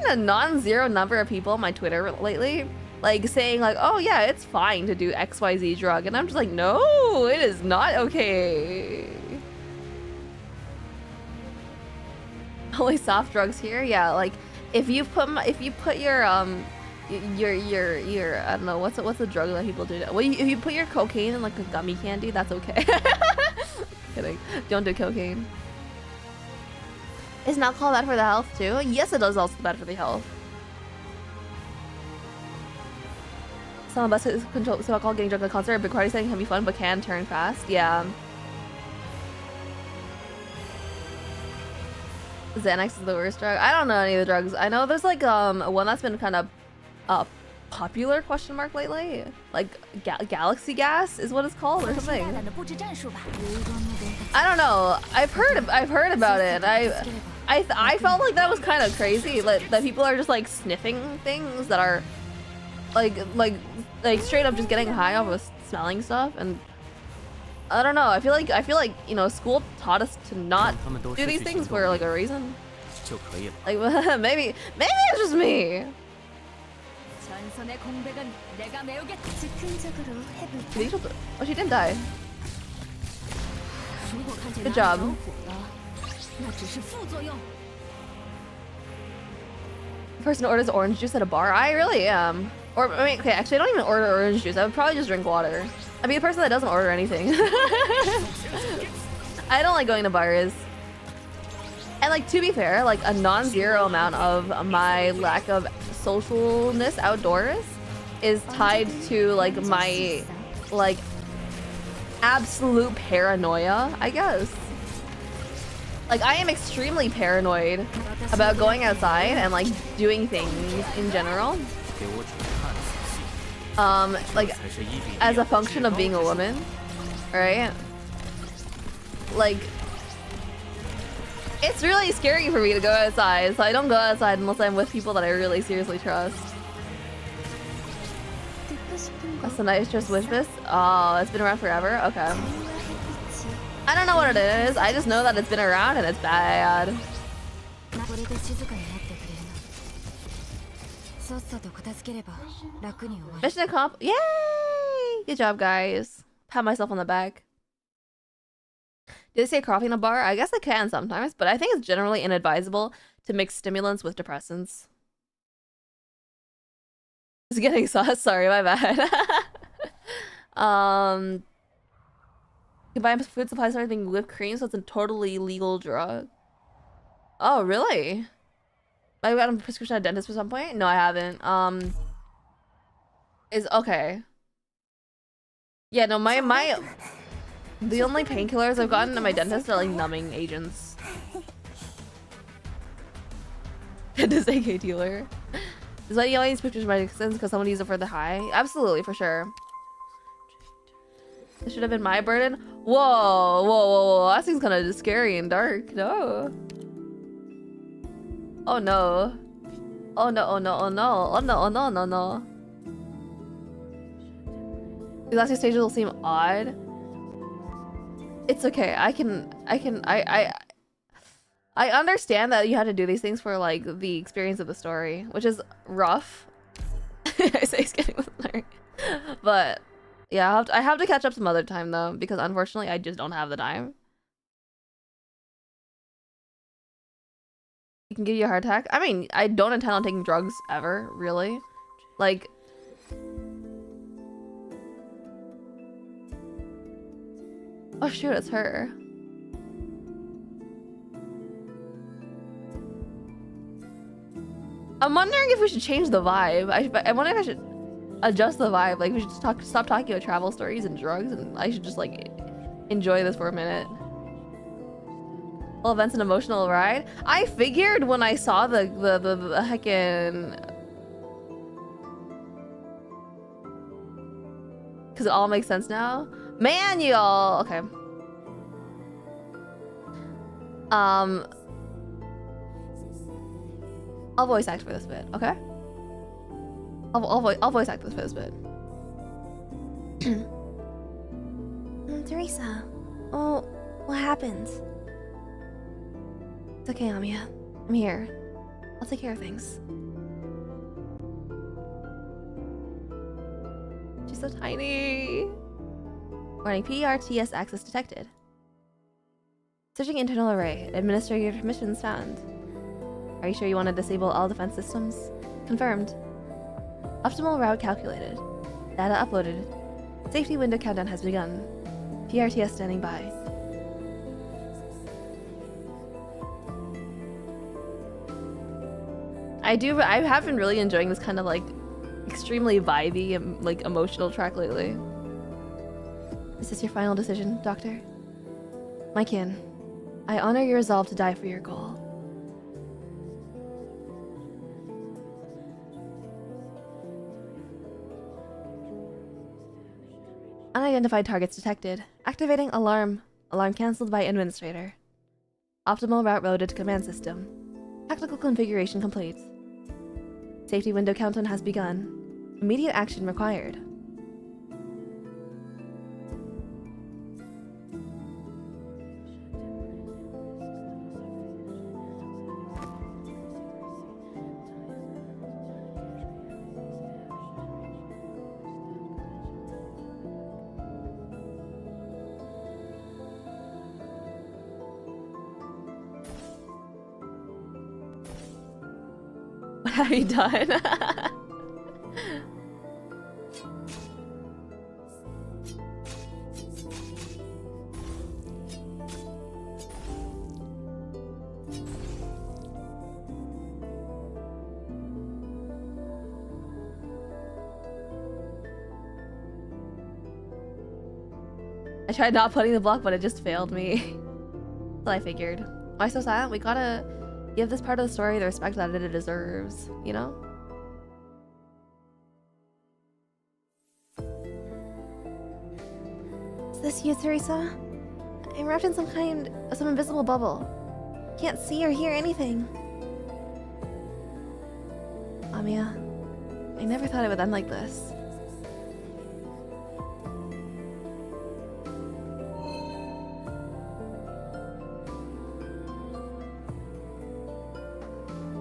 a non-zero number of people on my Twitter lately like saying like, oh yeah, it's fine to do XYZ drug, and I'm just like, no, it is not okay. Only soft drugs here. Yeah, like if you put your I don't know, what's the drug that people do? Well, if you put your cocaine in like a gummy candy, that's okay. Kidding. Don't do cocaine. Isn't alcohol bad for the health too? Yes, it is also bad for the health. Some of us control so alcohol getting drunk at a concert. Big party setting can be fun, but can turn fast. Yeah. Xanax is the worst drug. I don't know any of the drugs. I know there's like one that's been kind of popular question mark lately, like galaxy gas is what it's called or something. I don't know. I've heard about it. I felt like that was kind of crazy, like that people are just like sniffing things that are like straight up just getting high off of smelling stuff, and I don't know. I feel like you know, school taught us to not do these things for like a reason. Like maybe it's just me. Oh, she didn't die. Good job. Person orders orange juice at a bar. I really am. Or I mean, okay, actually, I don't even order orange juice. I would probably just drink water. I'd be the person that doesn't order anything. I don't like going to bars. And like, to be fair, like a non-zero amount of my lack of socialness outdoors is tied to like my like absolute paranoia, I guess. Like I am extremely paranoid about going outside and like doing things in general. Like as a function of being a woman, right? Like it's really scary for me to go outside, so I don't go outside unless I'm with people that I really seriously trust. That's the nitrous wish miss? Oh, it's been around forever? Okay. I don't know what it is. I just know that it's been around and it's bad. Mission accomplished. Yay! Good job, guys. Pat myself on the back. Did they say coffee in a bar? I guess I can sometimes, but I think it's generally inadvisable to mix stimulants with depressants. It's getting sauce. Sorry, my bad. You can buy food supplies and everything whipped cream, so it's a totally legal drug. Oh, really? I got a prescription at a dentist at some point? No, I haven't. Is okay. Yeah, no, the only painkillers I've gotten at my dentist are like numbing agents. Dentist AK dealer. Is that you only use pictures of medicines because someone used it for the high? Absolutely, for sure. This should have been my burden. Whoa, whoa, whoa, whoa. That seems kind of scary and dark. No. Oh no. Oh no, oh no, oh no. Oh no, oh no, no, no. The last few stages will seem odd. It's okay. I understand that you had to do these things for like the experience of the story, which is rough. I say it's getting with Larry. But yeah, I have to catch up some other time though, because unfortunately I just don't have the time. It can give you a heart attack. I mean, I don't intend on taking drugs ever, really. Like, oh shoot, it's her. I'm wondering if we should change the vibe. I wonder if I should adjust the vibe. Like, we should stop talking about travel stories and drugs, and I should just like enjoy this for a minute. All events an emotional ride. I figured when I saw the heckin', because it all makes sense now. Manual. Okay. I'll voice act for this bit, okay? I'll voice act for this bit. Teresa, oh, what happened? It's okay, Amiya. I'm here. I'll take care of things. She's so tiny. Warning, PRTS access detected. Searching internal array. Administrator permissions found. Are you sure you want to disable all defense systems? Confirmed. Optimal route calculated. Data uploaded. Safety window countdown has begun. PRTS standing by. I have been really enjoying this kind of like extremely vibey and like emotional track lately. Is this your final decision, Doctor? My kin, I honor your resolve to die for your goal. Unidentified targets detected. Activating alarm. Alarm cancelled by administrator. Optimal route loaded to command system. Technical configuration complete. Safety window countdown has begun. Immediate action required. What have you done? I tried not putting the block, but it just failed me. So I figured. Why so silent? We gotta give this part of the story the respect that it deserves, you know? Is this you, Teresa? I'm wrapped in some invisible bubble. Can't see or hear anything. Amiya, I never thought it would end like this.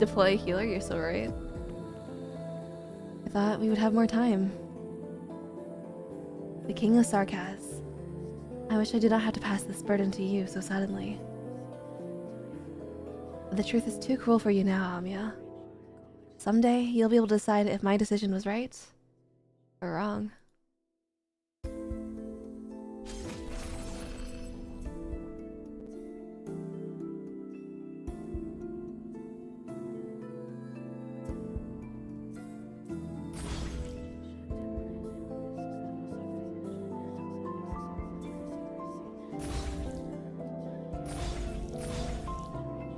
Deploy a healer, you're so right. I thought we would have more time. The king of Sarkaz. I wish I did not have to pass this burden to you so suddenly. But the truth is too cruel for you now, Amiya. Someday, you'll be able to decide if my decision was right or wrong.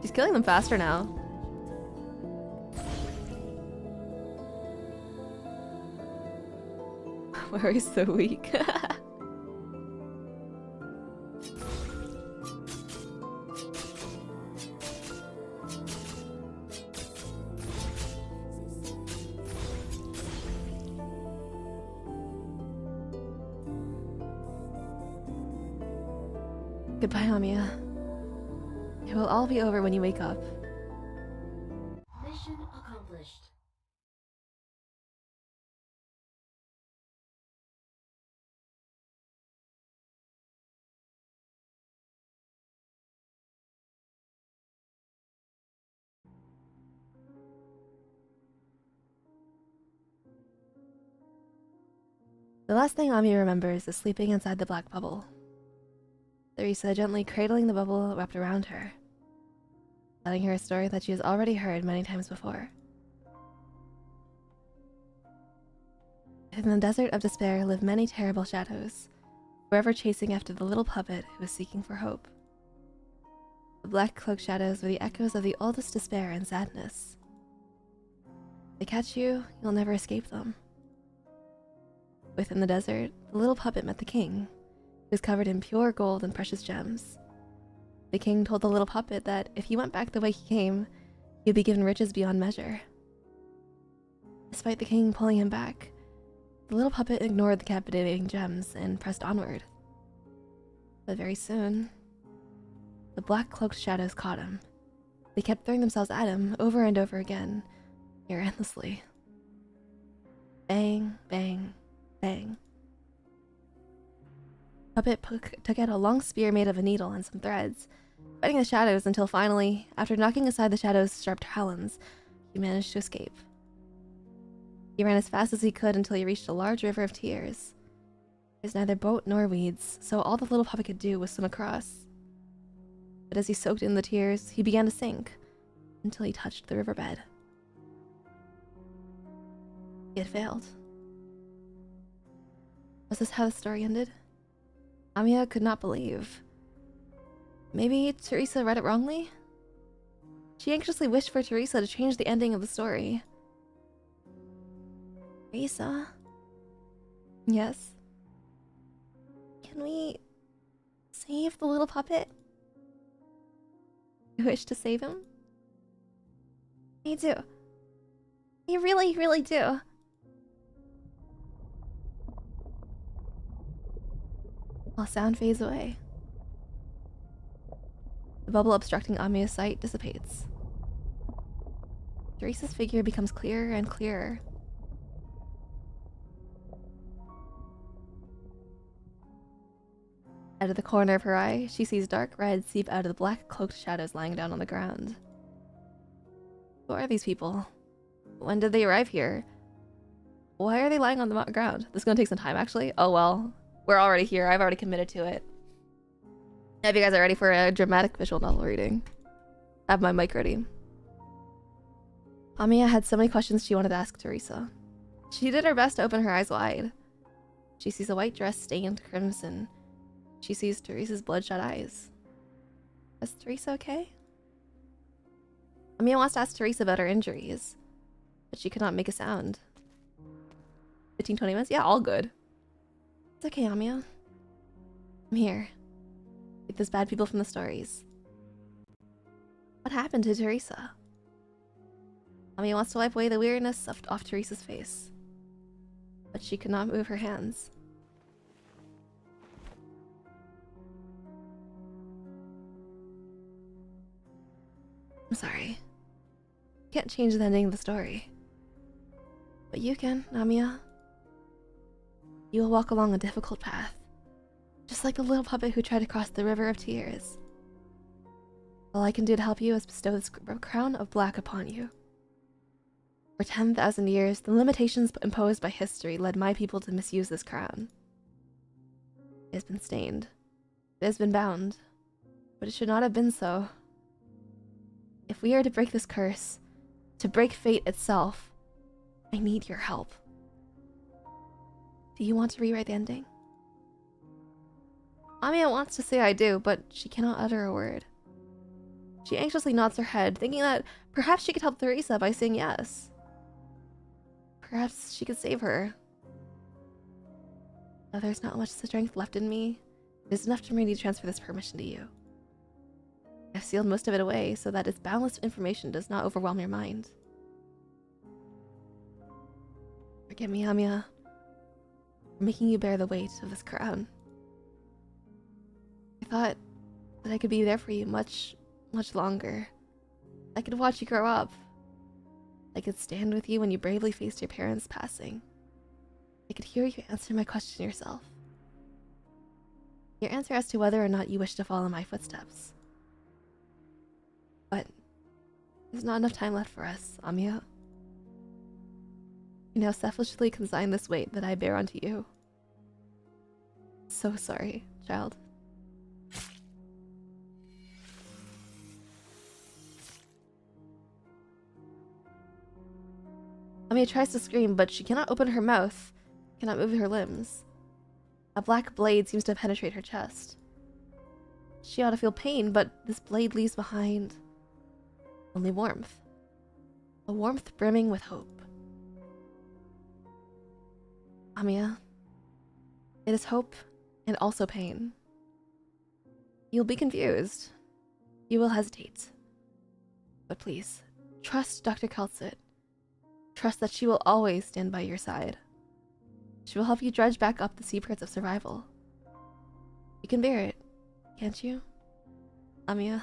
She's killing them faster now. Why are you so weak? Goodbye, Amiya. It will all be over when you wake up. Mission accomplished. The last thing Amiya remembers is sleeping inside the black bubble. Teresa gently cradling the bubble wrapped around her, telling her a story that she has already heard many times before. In the desert of despair live many terrible shadows, forever chasing after the little puppet who is seeking for hope. The black cloaked shadows were the echoes of the oldest despair and sadness. If they catch you, you'll never escape them. Within the desert, the little puppet met the king, who was covered in pure gold and precious gems. The king told the little puppet that if he went back the way he came, he would be given riches beyond measure. Despite the king pulling him back, the little puppet ignored the captivating gems and pressed onward. But very soon, the black-cloaked shadows caught him. They kept throwing themselves at him over and over again, near endlessly. Bang, bang, bang. Puppet took out a long spear made of a needle and some threads, fighting the shadows until finally, after knocking aside the shadows' sharp talons, he managed to escape. He ran as fast as he could until he reached a large river of tears. There's neither boat nor weeds, so all the little puppet could do was swim across. But as he soaked in the tears, he began to sink, until he touched the riverbed. He had failed. Was this how the story ended? Amiya could not believe. Maybe Teresa read it wrongly? She anxiously wished for Teresa to change the ending of the story. Teresa? Yes? Can we save the little puppet? You wish to save him? I do. I really, really do. While sound fades away, the bubble obstructing Amiya's sight dissipates. Teresa's figure becomes clearer and clearer. Out of the corner of her eye, she sees dark red seep out of the black cloaked shadows lying down on the ground. Who are these people? When did they arrive here? Why are they lying on the ground? This is gonna take some time, actually. Oh well. We're already here. I've already committed to it. I hope you guys are ready for a dramatic visual novel reading. I have my mic ready. Amiya had so many questions she wanted to ask Teresa. She did her best to open her eyes wide. She sees a white dress stained crimson. She sees Teresa's bloodshot eyes. Is Teresa okay? Amiya wants to ask Teresa about her injuries, but she could not make a sound. 15-20 minutes? Yeah, all good. It's okay, Amiya. I'm here. Like those bad people from the stories. What happened to Teresa? Amiya wants to wipe away the weirdness off Teresa's face, but she could not move her hands. I'm sorry. Can't change the ending of the story. But you can, Amiya. You will walk along a difficult path, just like the little puppet who tried to cross the river of tears. All I can do to help you is bestow this crown of black upon you. For 10,000 years, the limitations imposed by history led my people to misuse this crown. It has been stained. It has been bound. But it should not have been so. If we are to break this curse, to break fate itself, I need your help. Do you want to rewrite the ending? Amiya wants to say I do, but she cannot utter a word. She anxiously nods her head, thinking that perhaps she could help Theresa by saying yes. Perhaps she could save her. Though there's not much strength left in me, it is enough for me to transfer this permission to you. I've sealed most of it away so that its boundless information does not overwhelm your mind. Forgive me, Amiya, for making you bear the weight of this crown. I thought that I could be there for you much, much longer. I could watch you grow up. I could stand with you when you bravely faced your parents' passing. I could hear you answer my question yourself. Your answer as to whether or not you wish to follow my footsteps. But there's not enough time left for us, Amiya. You now selfishly consign this weight that I bear onto you. So sorry, child. Amiya tries to scream, but she cannot open her mouth, cannot move her limbs. A black blade seems to penetrate her chest. She ought to feel pain, but this blade leaves behind only warmth. A warmth brimming with hope. Amiya, it is hope and also pain. You'll be confused. You will hesitate. But please, trust Dr. Kelsit. Trust that she will always stand by your side. She will help you dredge back up the seabirds of survival. You can bear it, can't you, Amiya?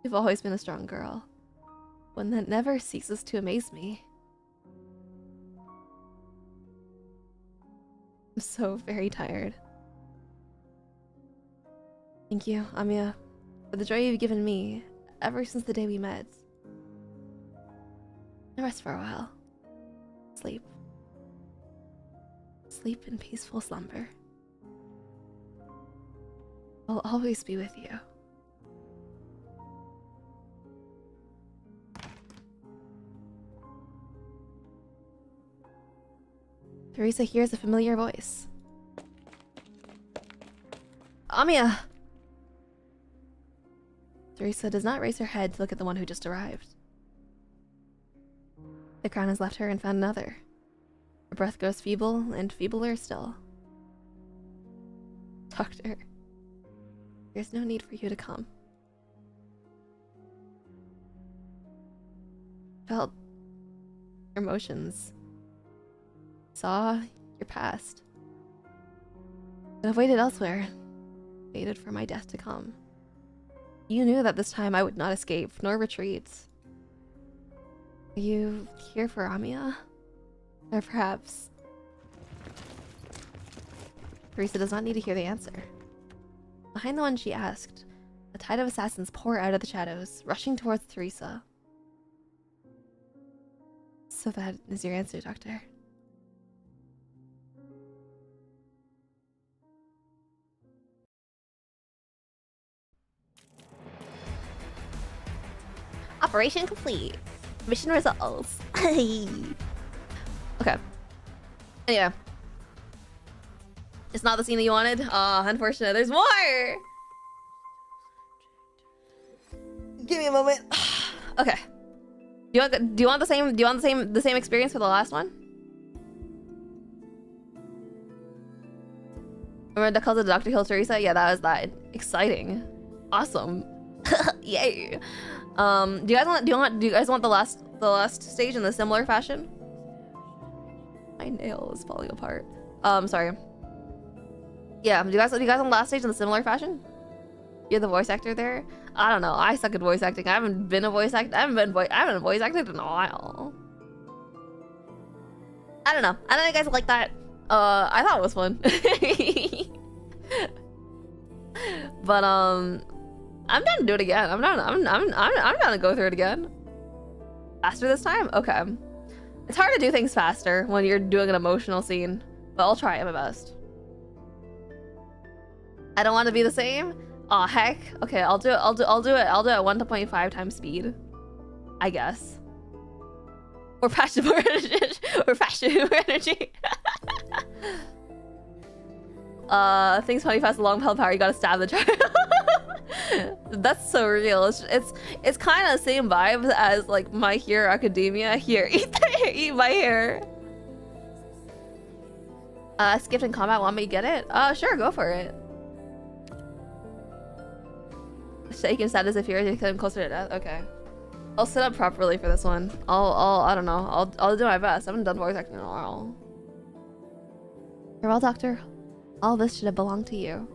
You've always been a strong girl, one that never ceases to amaze me. I'm so very tired. Thank you, Amiya, for the joy you've given me ever since the day we met. Now rest for a while. Sleep. Sleep in peaceful slumber. I'll always be with you. Theresa hears a familiar voice. Amiya! Theresa does not raise her head to look at the one who just arrived. The crown has left her and found another. Her breath grows feeble and feebler still. Doctor, there's no need for you to come. Felt your emotions. Saw your past. But I've waited elsewhere. Waited for my death to come. You knew that this time I would not escape, nor retreat. Are you here for Amiya? Or perhaps... Theresa does not need to hear the answer. Behind the one she asked, a tide of assassins pour out of the shadows, rushing towards Theresa. So that is your answer, Doctor. Operation complete. Mission results. Okay. Anyway. It's not the scene that you wanted? Aw, unfortunate. There's more! Give me a moment. Okay. Do you want the same experience for the last one? Remember that calls it Dr. Kill Theresa? Yeah, that was that. Exciting. Awesome. Yay. Do you guys want the last stage in the similar fashion? My nail is falling apart. Sorry. Yeah, do you guys want the last stage in the similar fashion? You're the voice actor there? I don't know. I suck at voice acting. I haven't been a voice actor. I haven't voice acted in a while. I don't know. I don't know if you guys like that. I thought it was fun. But I'm down to do it again. I'm down to go through it again. Faster this time? Okay. It's hard to do things faster when you're doing an emotional scene, but I'll try my best. I don't want to be the same. Aw, heck. Okay, I'll do it. I'll do it at 1.5 times speed, I guess. Or passion more energy. Or passion more energy. Things funny fast, long held power. You gotta stab the child. That's so real. It's kind of the same vibes as like My Hero Academia. Here, eat my hair. Skipped in combat. Want me to get it? Sure, go for it. Shaking status if you're getting closer to death. Okay, I'll sit up properly for this one. I don't know. I'll do my best. I haven't done voice acting in a while. Farewell, Doctor. All this should have belonged to you.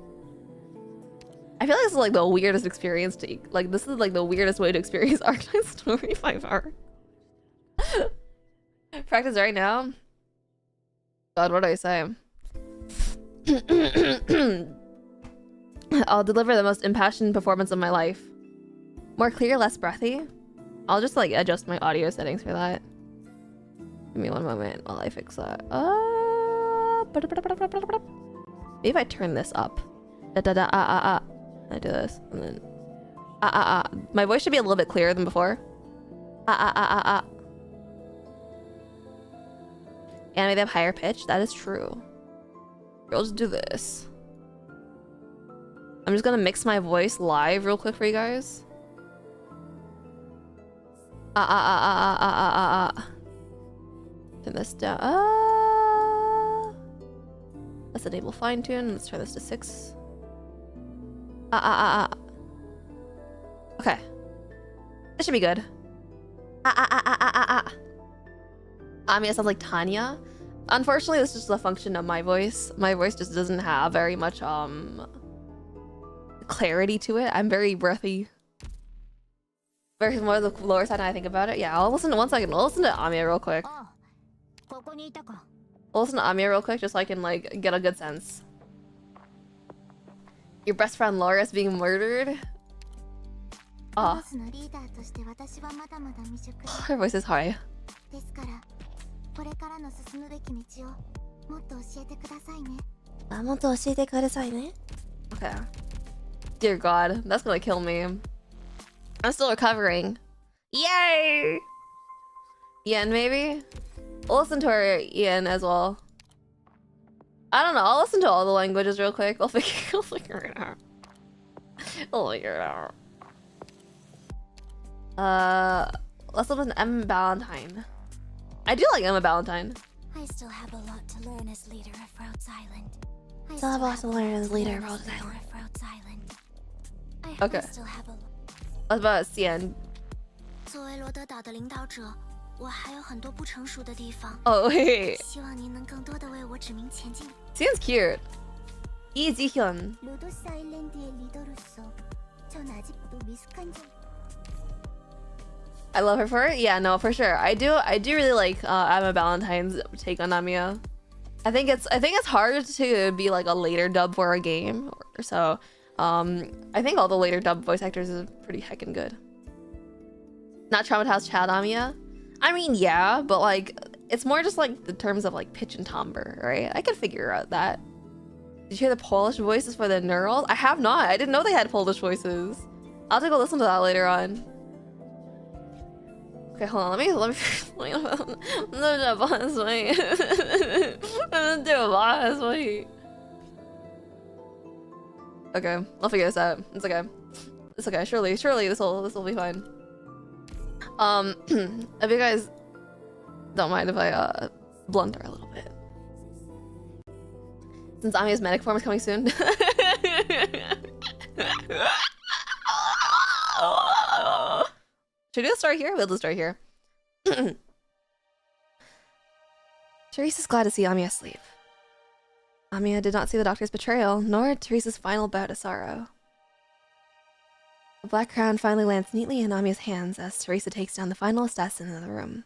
I feel like this is like the weirdest experience to like. This is like the weirdest way to experience ARKNIGHTS story 5R. Practice right now. God, what do I say? I'll deliver the most impassioned performance of my life. More clear, less breathy. I'll just like adjust my audio settings for that. Give me one moment while I fix that. Maybe if I turn this up. I do this and then my voice should be a little bit clearer than before. Anime, they have higher pitch. That is true. I'll just do this. I'm just gonna mix my voice live real quick for you guys. Turn this down. Let's enable fine tune. Let's turn this to 6. Okay. This should be good. I mean, it sounds like Tanya. Unfortunately, this is just a function of my voice. My voice just doesn't have very much clarity to it. I'm very breathy. Versus more the lower side I think about it. Yeah, I'll listen to 1 second. I'll listen to Amiya real quick. I'll listen to Amiya real quick just so I can like get a good sense. Your best friend Laura is being murdered. Oh. Her voice is high. Okay. Dear God, that's gonna kill me. I'm still recovering. Yay! Ian, maybe? I'll listen to her Ian as well. I don't know. I'll listen to all the languages real quick. I'll figure it out. I'll figure it out. Let's listen to Emma Ballantyne. I do like Emma Ballantyne. I still have a lot to learn as leader of Rhodes Island. Still have a lot to learn as leader of Rhodes Island. Okay. What about Cian? Oh wait. Cian's cute. Lee Ji-hyun. I love her for it. Yeah, no, for sure. I do really like Emma Ballantyne's take on Namiya. I think it's hard to be like a later dub for a game, so I think all the later dub voice actors is pretty heckin' good. Not traumatized child Namiya. I mean, yeah, but like it's more just like the terms of like pitch and timbre, right? I could figure out that. Did you hear the Polish voices for the Neurals? I have not. I didn't know they had Polish voices. I'll have to go listen to that later on. Okay, hold on. Let me do a boss wait. Let me do a boss wait. Okay, I'll figure this out. It's okay. It's okay. Surely this will be fine. If you guys don't mind if I blunder a little bit. Since Amiya's medic form is coming soon. Should we do the story here? We'll do the story here. Teresa's glad to see Amiya sleep. Amiya did not see the doctor's betrayal, nor Teresa's final bout of sorrow. The black crown finally lands neatly in Amiya's hands as Teresa takes down the final assassin in the room.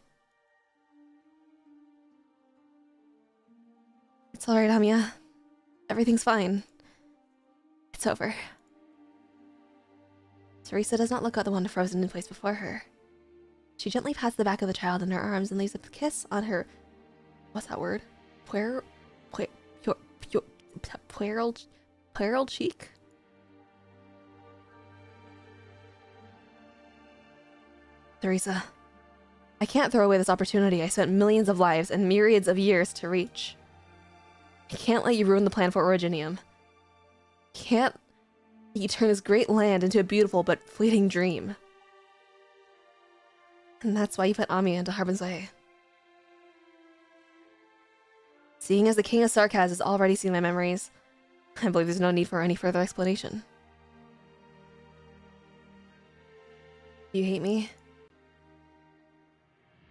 It's alright, Amiya. Everything's fine. It's over. Teresa does not look at the one frozen in place before her. She gently pats the back of the child in her arms and leaves a kiss on her... What's that word? Puerile cheek? Teresa, I can't throw away this opportunity I spent millions of lives and myriads of years to reach. I can't let you ruin the plan for Originium. Can't let you turn this great land into a beautiful but fleeting dream. And that's why you put Amiya into Harbin's way. Seeing as the King of Sarkaz has already seen my memories, I believe there's no need for any further explanation. You hate me?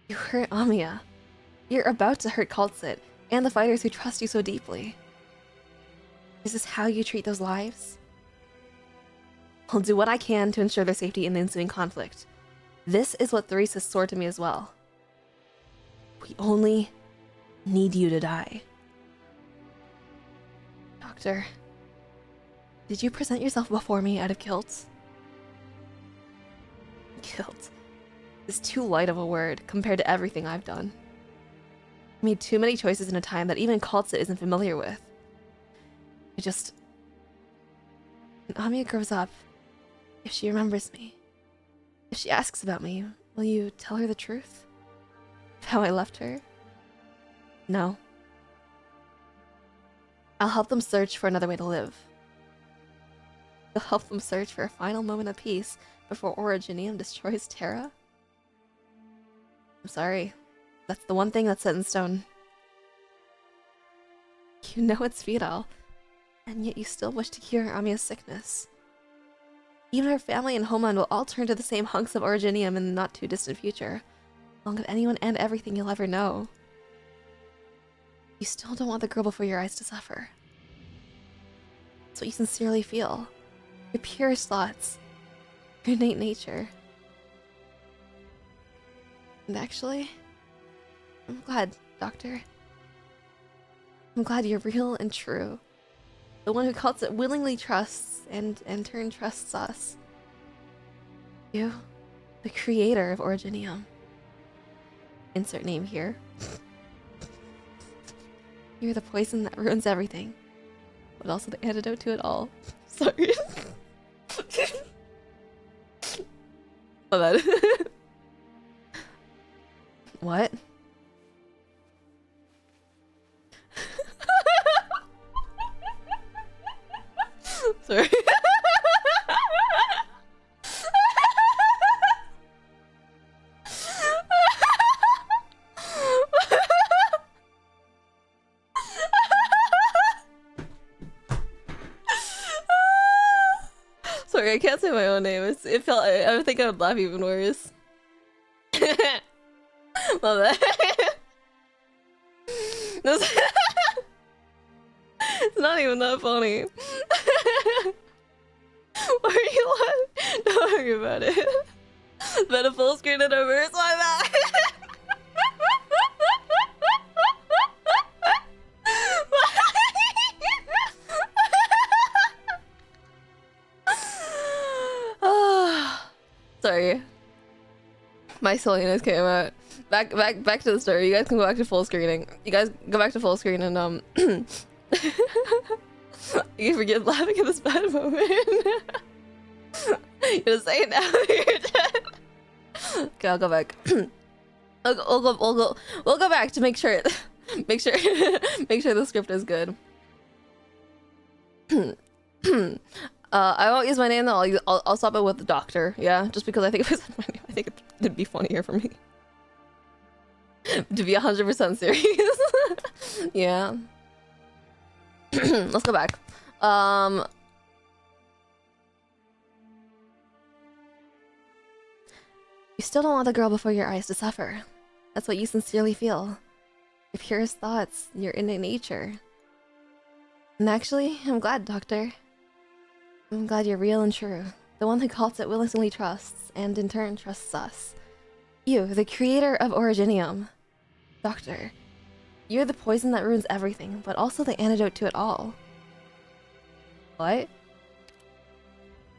You hurt Amiya. You're about to hurt Kaltsit and the fighters who trust you so deeply. Is this how you treat those lives? I'll do what I can to ensure their safety in the ensuing conflict. This is what Teresa swore to me as well. We only need you to die. Doctor, did you present yourself before me out of guilt? Guilt is too light of a word compared to everything I've done. I made too many choices in a time that even Kaltsit isn't familiar with. When Amiya grows up, if she remembers me, if she asks about me, will you tell her the truth? Of how I left her? No. I'll help them search for another way to live. I'll help them search for a final moment of peace before Originium destroys Terra. I'm sorry. That's the one thing that's set in stone. You know it's futile, and yet you still wish to cure Amiya's sickness. Even her family and homeland will all turn to the same hunks of Originium in the not-too-distant future, along with anyone and everything you'll ever know. You still don't want the girl before your eyes to suffer. It's what you sincerely feel. Your purest thoughts. Your innate nature. And actually, I'm glad, Doctor. I'm glad you're real and true. The one who Kaltsit willingly trusts and in turn trusts us. You, the creator of Originium. Insert name here. You're the poison that ruins everything, but also the antidote to it all. Sorry. My bad. What? Sorry. Sorry, I can't say my own name. It felt. I think I would laugh even worse. My bad. It's not even that funny. Why are you laughing? Don't worry about it. But a full screen and reverse, my bad. Sorry. My silliness came out. Back to the story. You guys can go back to full screening. You guys go back to full screen and you forget laughing at this bad moment. You're gonna say it now. You're dead. Okay, I'll go back. We'll go back to make sure the script is good. I won't use my name though. I'll stop it with the doctor. Yeah, just because I think if I said my name, I think it'd be funnier for me. To be 100% serious. Yeah. Let's go back. You still don't want the girl before your eyes to suffer. That's what you sincerely feel. Your purest thoughts, your innate nature. And actually, I'm glad, Doctor. I'm glad you're real and true. the one who cults it willingly trusts, and in turn trusts us. You, the creator of Originium. Doctor, you're the poison that ruins everything, but also the antidote to it all. What?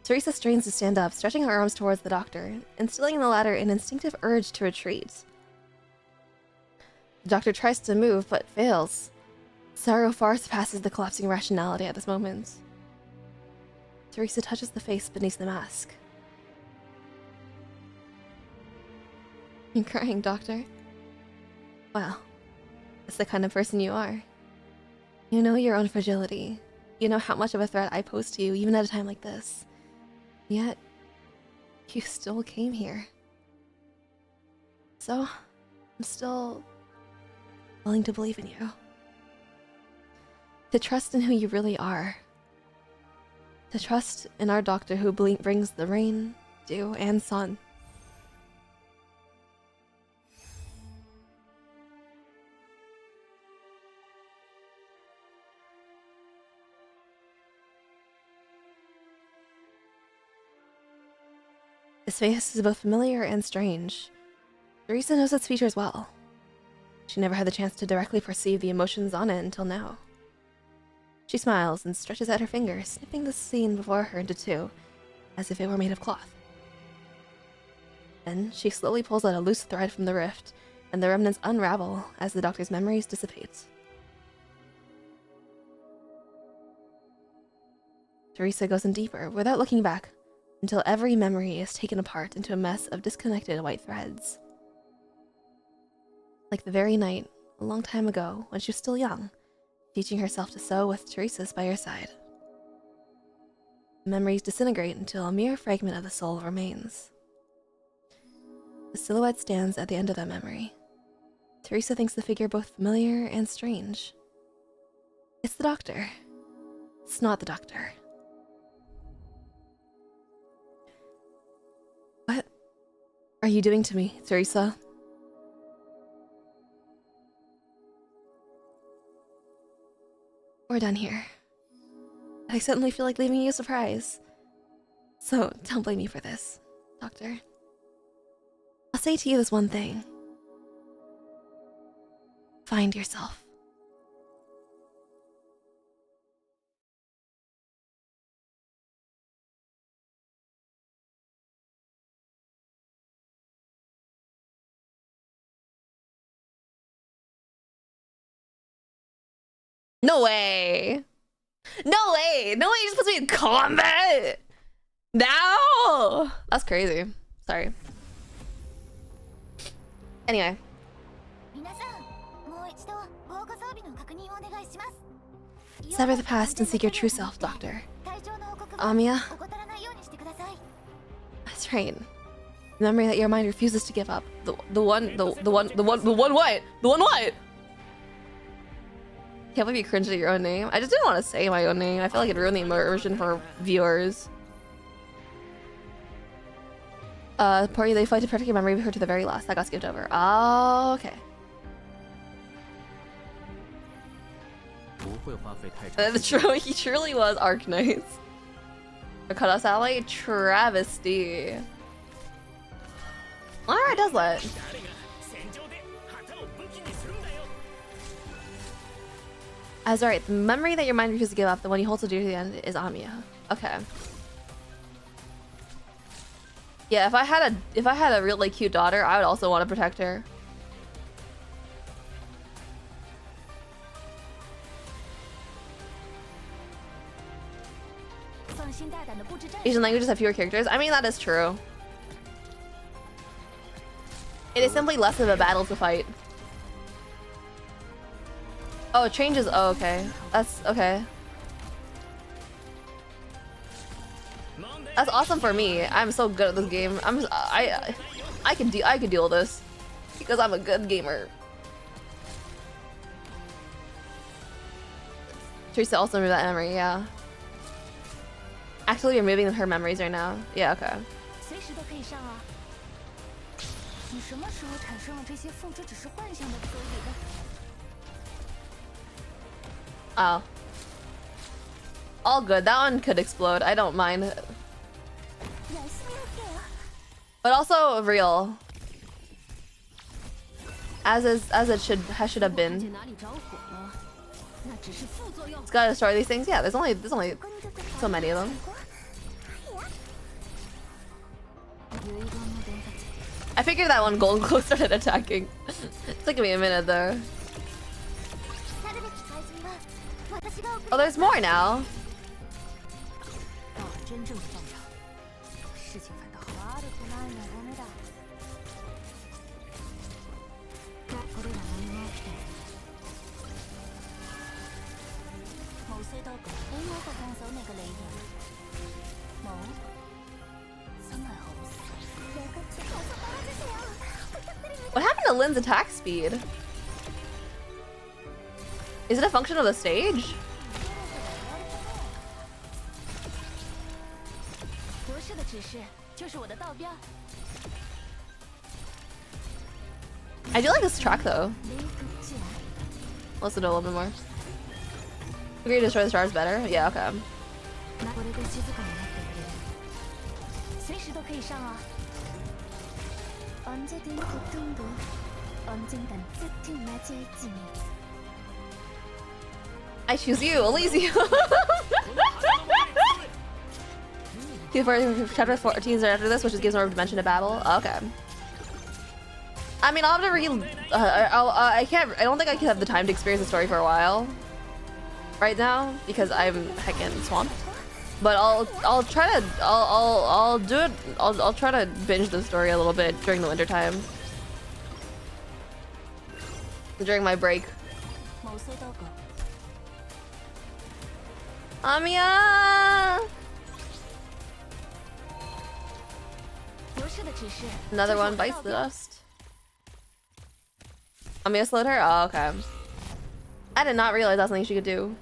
Teresa strains to stand up, stretching her arms towards the doctor, instilling in the latter an instinctive urge to retreat. The doctor tries to move, but fails. Sorrow far surpasses the collapsing rationality at this moment. Teresa touches the face beneath the mask. You're crying, Doctor. Well, that's the kind of person you are. You know your own fragility. You know how much of a threat I pose to you, even at a time like this. Yet, you still came here. So, I'm still willing to believe in you. To trust in who you really are. To trust in our doctor who brings the rain, dew, and sun. His face is both familiar and strange. Teresa knows its features well. She never had the chance to directly perceive the emotions on it until now. She smiles and stretches out her fingers, snipping the scene before her into two, as if it were made of cloth. Then she slowly pulls out a loose thread from the rift, and the remnants unravel as the doctor's memories dissipate. Teresa goes in deeper, without looking back, until every memory is taken apart into a mess of disconnected white threads. Like the very night, a long time ago, when she was still young, teaching herself to sew with Teresa's by her side. The memories disintegrate until a mere fragment of the soul remains. The silhouette stands at the end of that memory. Teresa thinks the figure both familiar and strange. It's the doctor. It's not the doctor. What are you doing to me, Teresa? We're done here. I suddenly feel like leaving you a surprise. So don't blame me for this, Doctor. I'll say to you this one thing. Find yourself. No way! No way! No way you're supposed to be in combat! Now! That's crazy. Sorry. Anyway. Sever the past and seek your true self, Doctor. Amiya? That's right. The memory that your mind refuses to give up. The one what? Can't believe you cringed at your own name. I just didn't want to say my own name. I feel like it ruined the immersion for viewers. Party, they fight to protect your memory of her to the very last. That got skipped over. Oh, okay. He truly was ARKNIGHTS. A cut us ally? Travesty. Alright, does let. As right, the memory that your mind refuses to give up, the one you hold so dear to the end, is Amiya. Okay. Yeah, if I had a really cute daughter, I would also want to protect her. Asian languages have fewer characters. I mean, that is true. It is simply less of a battle to fight. Oh, it changes. Oh, okay. That's okay. That's awesome for me. I'm so good at this game. I can deal with this because I'm a good gamer. Teresa also removed that memory. Yeah. Actually, removing her memories right now. Yeah. Okay. Oh. All good. That one could explode. I don't mind. but also real. As it should have been. It's gotta destroy these things. Yeah, there's only so many of them. I figured that when Golden Cloak started attacking. It took me a minute though. Oh, there's more now. What happened to Lynn's attack speed? Is it a function of the stage? I do like this track though. Listen to it a little bit more. Agree to destroy the stars better? Yeah, okay. I choose you, Elysium. Chapter 14 is after this, which gives more dimension to Babel. Okay. I mean, I'll have to read. I can't. I don't think I can have the time to experience the story for a while right now because I'm heckin' swamped. But I'll try to. I'll do it. I'll try to binge the story a little bit during the winter time. During my break. Amiya! Another one bites the dust. Amiya slowed her? Oh, okay. I did not realize that's something she could do.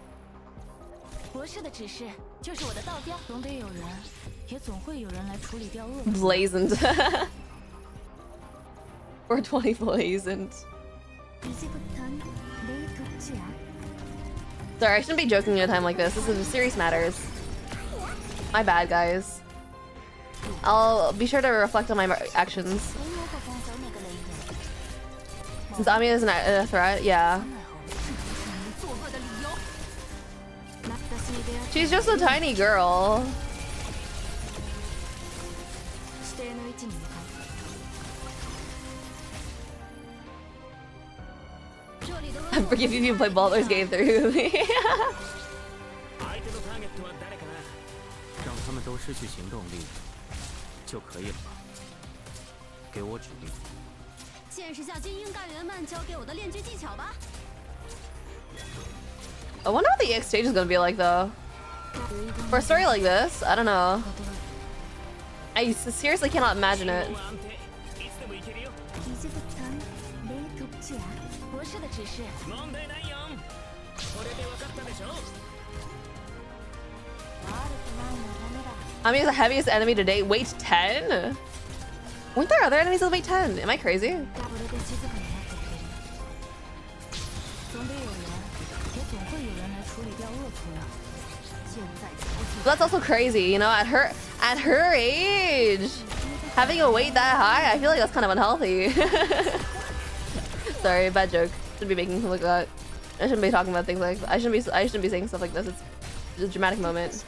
Blazoned. 420 blazoned. Sorry, I shouldn't be joking at a time like this. This is serious matters. My bad, guys. I'll be sure to reflect on my actions. Since Amiya isn't a threat, yeah. She's just a tiny girl. I forgive you if you play Baldur's Gate through me. I wonder what the EX stage is gonna be like though. For a story like this, I don't know. I seriously cannot imagine it. Amiya's the heaviest enemy to date. Weight 10? Weren't there other enemies with weight 10? Am I crazy? That's also crazy, you know, at her age, having a weight that high, I feel like that's kind of unhealthy. Sorry, bad joke. Shouldn't be making something like that. I shouldn't be talking about things like I shouldn't be saying stuff like this. It's a dramatic moment.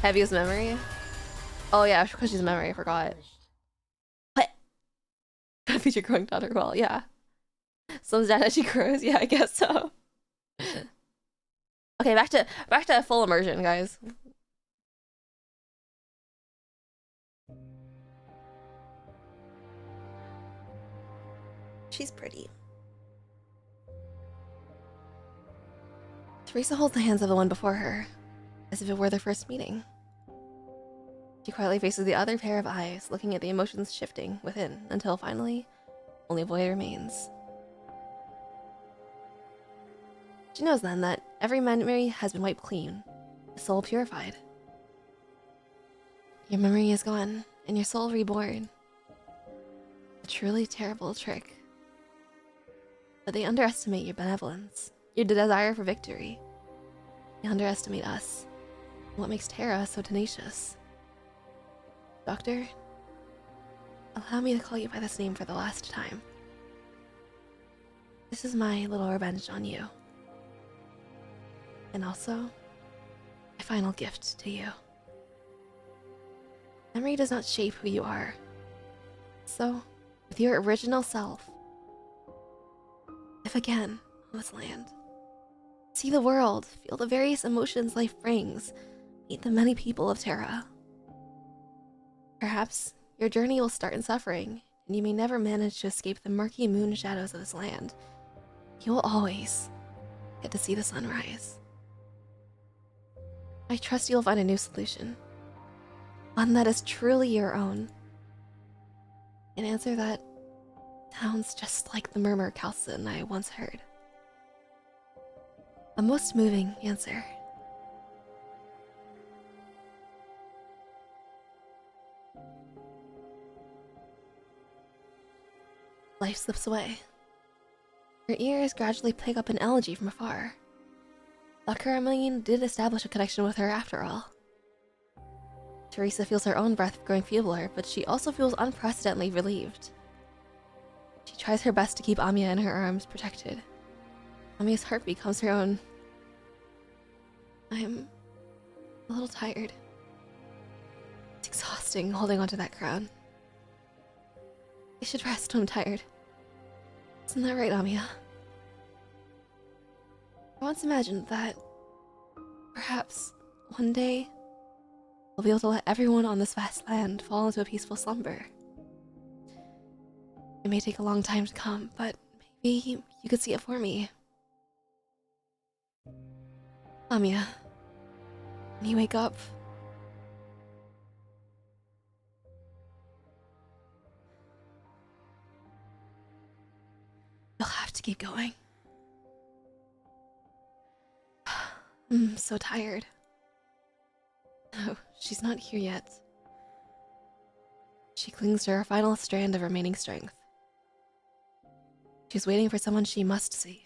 Heaviest memory? Oh yeah, because she's a memory, I forgot. What? Feature growing daughter, well, yeah. Some's dad as she grows, yeah, I guess so. Okay, back to full immersion, guys. She's pretty. Teresa holds the hands of the one before her, as if it were their first meeting. She quietly faces the other pair of eyes, looking at the emotions shifting within, until finally, only a void remains. She knows then that every memory has been wiped clean, the soul purified. Your memory is gone, and your soul reborn. A truly terrible trick. But they underestimate your benevolence, your desire for victory. They underestimate us. What makes Terra so tenacious? Doctor, allow me to call you by this name for the last time. This is my little revenge on you. And also, my final gift to you. Memory does not shape who you are. So, with your original self, live again on this land. See the world, feel the various emotions life brings, meet the many people of Terra. Perhaps your journey will start in suffering, and you may never manage to escape the murky moon shadows of this land. You will always get to see the sunrise. I trust you'll find a new solution. One that is truly your own. An answer that sounds just like the murmur Calcin I once heard. A most moving answer. Life slips away. Her ears gradually pick up an elegy from afar. Dr. Emmeline did establish a connection with her after all. Teresa feels her own breath growing feebler, but she also feels unprecedentedly relieved. She tries her best to keep Amiya in her arms, protected. Amiya's heart becomes her own. I'm a little tired. It's exhausting holding onto that crown. I should rest when I'm tired. Isn't that right, Amiya? I once imagined that perhaps one day we'll be able to let everyone on this vast land fall into a peaceful slumber. It may take a long time to come, but maybe you could see it for me. Amiya, when you wake up, you'll have to keep going. I'm so tired. No, she's not here yet. She clings to her final strand of remaining strength. She's waiting for someone she must see.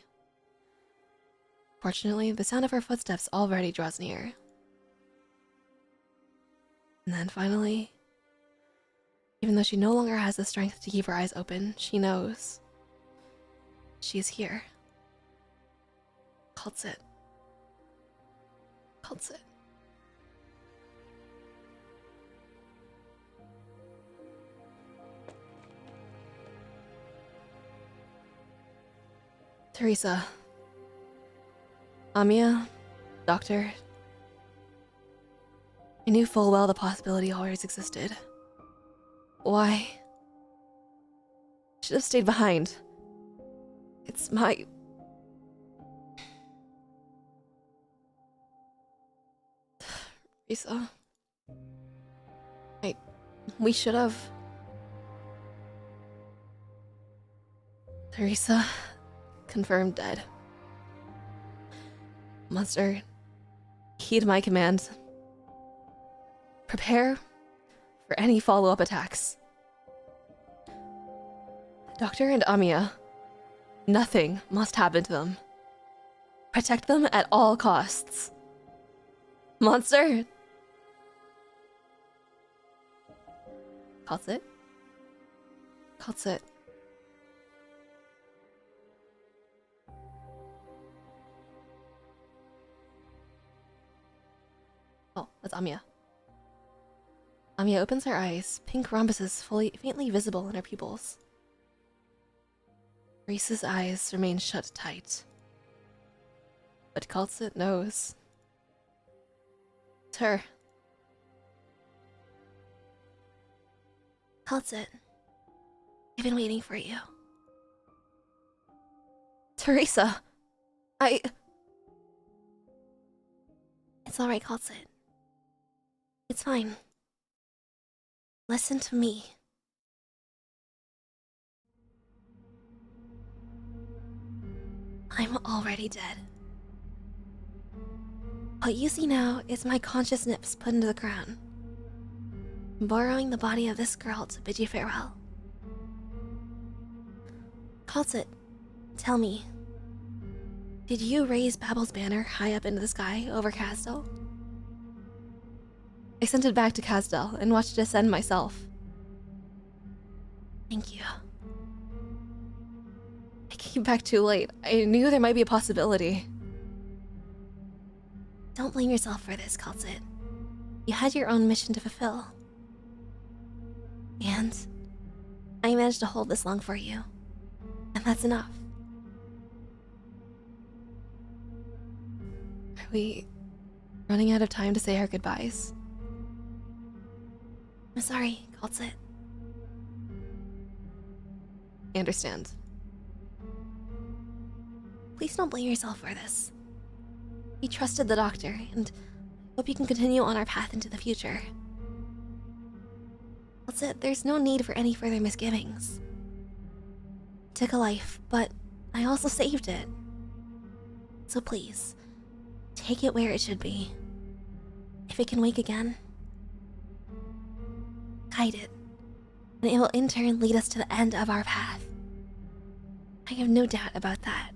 Fortunately, the sound of her footsteps already draws near. And then finally, even though she no longer has the strength to keep her eyes open, she knows she's here. Calls it. Teresa. Amiya. Doctor. I knew full well the possibility always existed. Why? I should have stayed behind. It's my... Teresa. We should have... Teresa... confirmed dead. Monster, heed my command. Prepare for any follow-up attacks. Doctor and Amiya, nothing must happen to them. Protect them at all costs. Monster! Calls it. Oh, that's Amiya. Amiya opens her eyes, pink rhombuses faintly visible in her pupils. Reese's eyes remain shut tight. But Kaltsit knows. It's her. Kaltsit, I've been waiting for you. Teresa, It's alright, Kaltsit. It's fine. Listen to me. I'm already dead. What you see now is my conscious nips put into the crown. I'm borrowing the body of this girl to bid you farewell. Kaltsit, tell me, did you raise Babel's banner high up into the sky over Castle? I sent it back to Kazdel and watched it ascend myself. Thank you. I came back too late. I knew there might be a possibility. Don't blame yourself for this, Kaltzit. You had your own mission to fulfill. And I managed to hold this long for you. And that's enough. Are we running out of time to say our goodbyes? I'm sorry, Kaltzit. I understand. Please don't blame yourself for this. We trusted the doctor, and hope you can continue on our path into the future. That's it, there's no need for any further misgivings. I took a life, but I also saved it. So please, take it where it should be. If it can wake again, guide it, and it will in turn lead us to the end of our path. I have no doubt about that.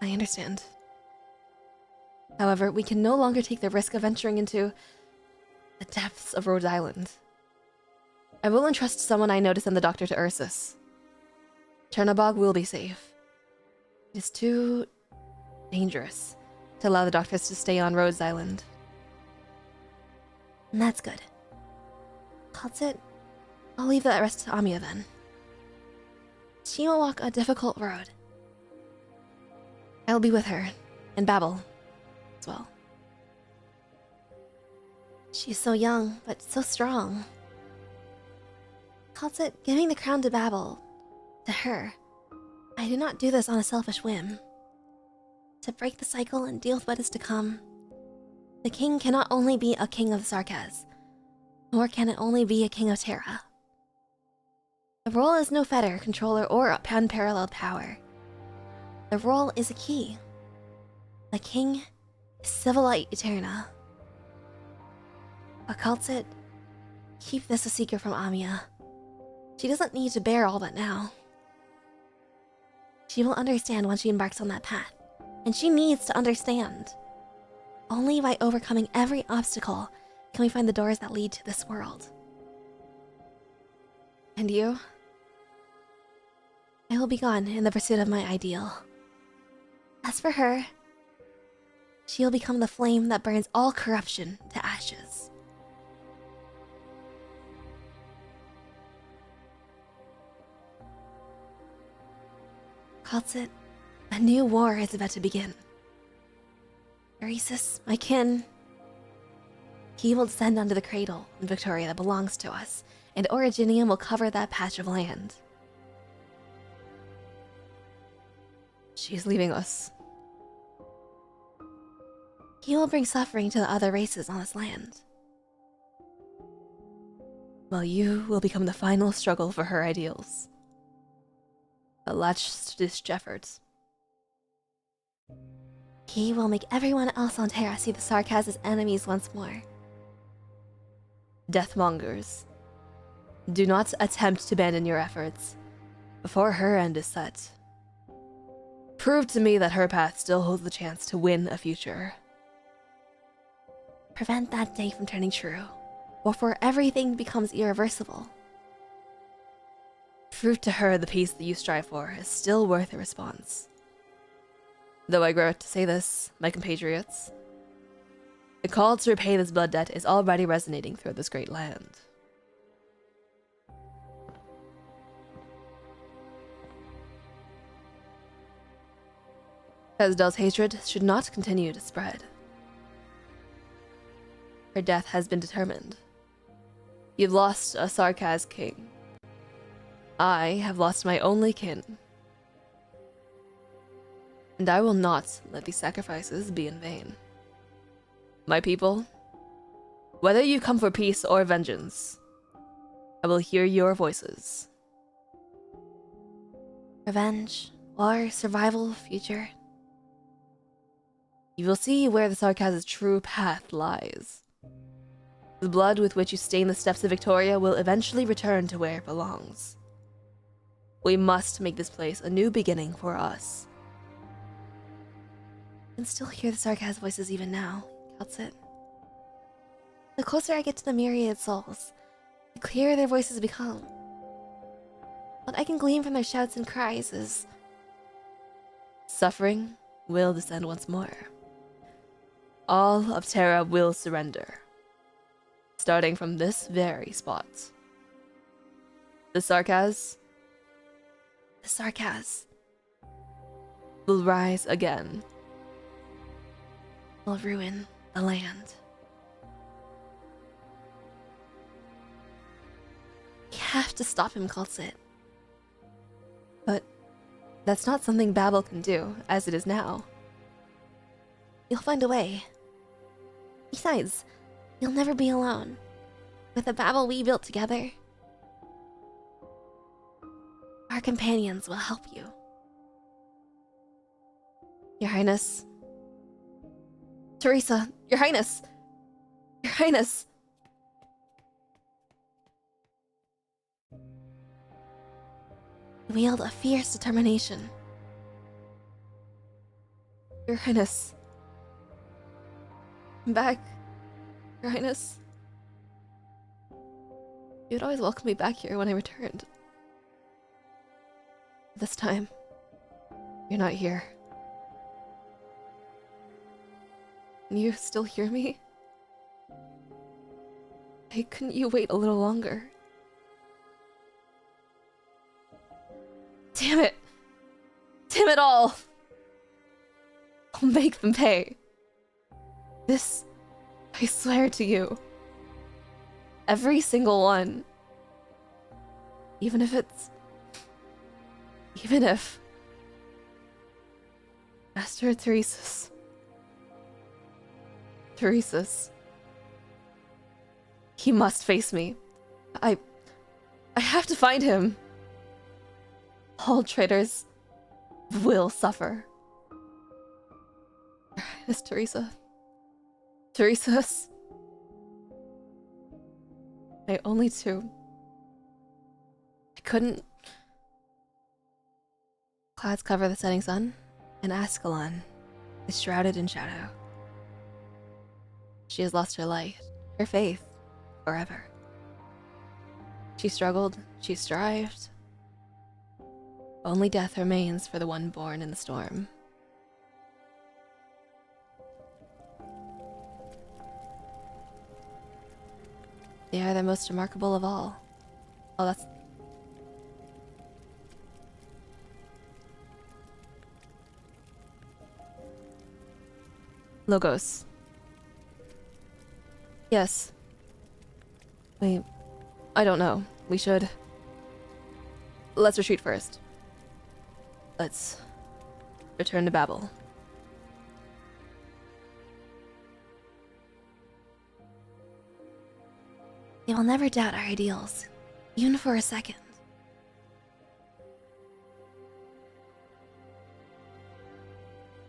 I understand. However, we can no longer take the risk of venturing into the depths of Rhode Island. I will entrust someone I know to send the doctor to Ursus. Chernobog will be safe. It is too dangerous to allow the doctors to stay on Rhodes Island. And that's good. Kaltzit, I'll leave that rest to Amiya then. She will walk a difficult road. I'll be with her, and Babel as well. She's so young, but so strong. Kaltzit, giving the crown to Babel, to her, I do not do this on a selfish whim. To break the cycle and deal with what is to come, the king cannot only be a king of the Sarkaz, nor can it only be a king of Terra. The role is no fetter, controller, or unparalleled power. The role is a key. The king is Civilite Eterna. But Kaltzit, keep this a secret from Amiya. She doesn't need to bear all that now. She will understand when she embarks on that path, and she needs to understand. Only by overcoming every obstacle can we find the doors that lead to this world. And you? I will be gone in the pursuit of my ideal. As for her, she will become the flame that burns all corruption to ashes. Kaltzit, a new war is about to begin. Euresis, my kin, he will descend onto the cradle in Victoria that belongs to us, and Originium will cover that patch of land. She is leaving us. He will bring suffering to the other races on this land. While you will become the final struggle for her ideals. A last-ditch effort. He will make everyone else on Terra see the Sarkaz as enemies once more. Deathmongers, do not attempt to abandon your efforts before her end is set. Prove to me that her path still holds the chance to win a future. Prevent that day from turning true, before everything becomes irreversible. Prove to her the peace that you strive for is still worth a response. Though I regret to say this, my compatriots, the call to repay this blood debt is already resonating through this great land. Kazdel's hatred should not continue to spread. Her death has been determined. You've lost a Sarkaz king. I have lost my only kin. And I will not let these sacrifices be in vain. My people, whether you come for peace or vengeance, I will hear your voices. Revenge or survival future. You will see where the Sarkaz's true path lies. The blood with which you stain the steps of Victoria will eventually return to where it belongs. We must make this place a new beginning for us. I can still hear the sarcasm voices even now, counts it. The closer I get to the myriad souls, the clearer their voices become. What I can glean from their shouts and cries is... suffering will descend once more. All of Terra will surrender, starting from this very spot. The Sarkaz will rise again. Will ruin the land. We have to stop him, Kaltsit. But that's not something Babel can do, as it is now. You'll find a way. Besides, you'll never be alone. With the Babel we built together, our companions will help you. Your Highness. Teresa, Your Highness! Your Highness! You wield a fierce determination. Your Highness. I'm back. Your Highness. You'd always welcome me back here when I returned. This time, you're not here. Can you still hear me? Hey, couldn't you wait a little longer? Damn it! Damn it all! I'll make them pay. This, I swear to you. Every single one. Even if... Master Teresa's... He must face me. I have to find him. All traitors will suffer. Your Highness Teresa's... My only two. I couldn't... Clouds cover the setting sun, and Ascalon is shrouded in shadow. She has lost her light, her faith, forever. She struggled, she strived. Only death remains for the one born in the storm. They are the most remarkable of all. Oh, that's... Logos. Yes. I don't know. We should... Let's retreat first. Let's return to Babel. They will never doubt our ideals, even for a second.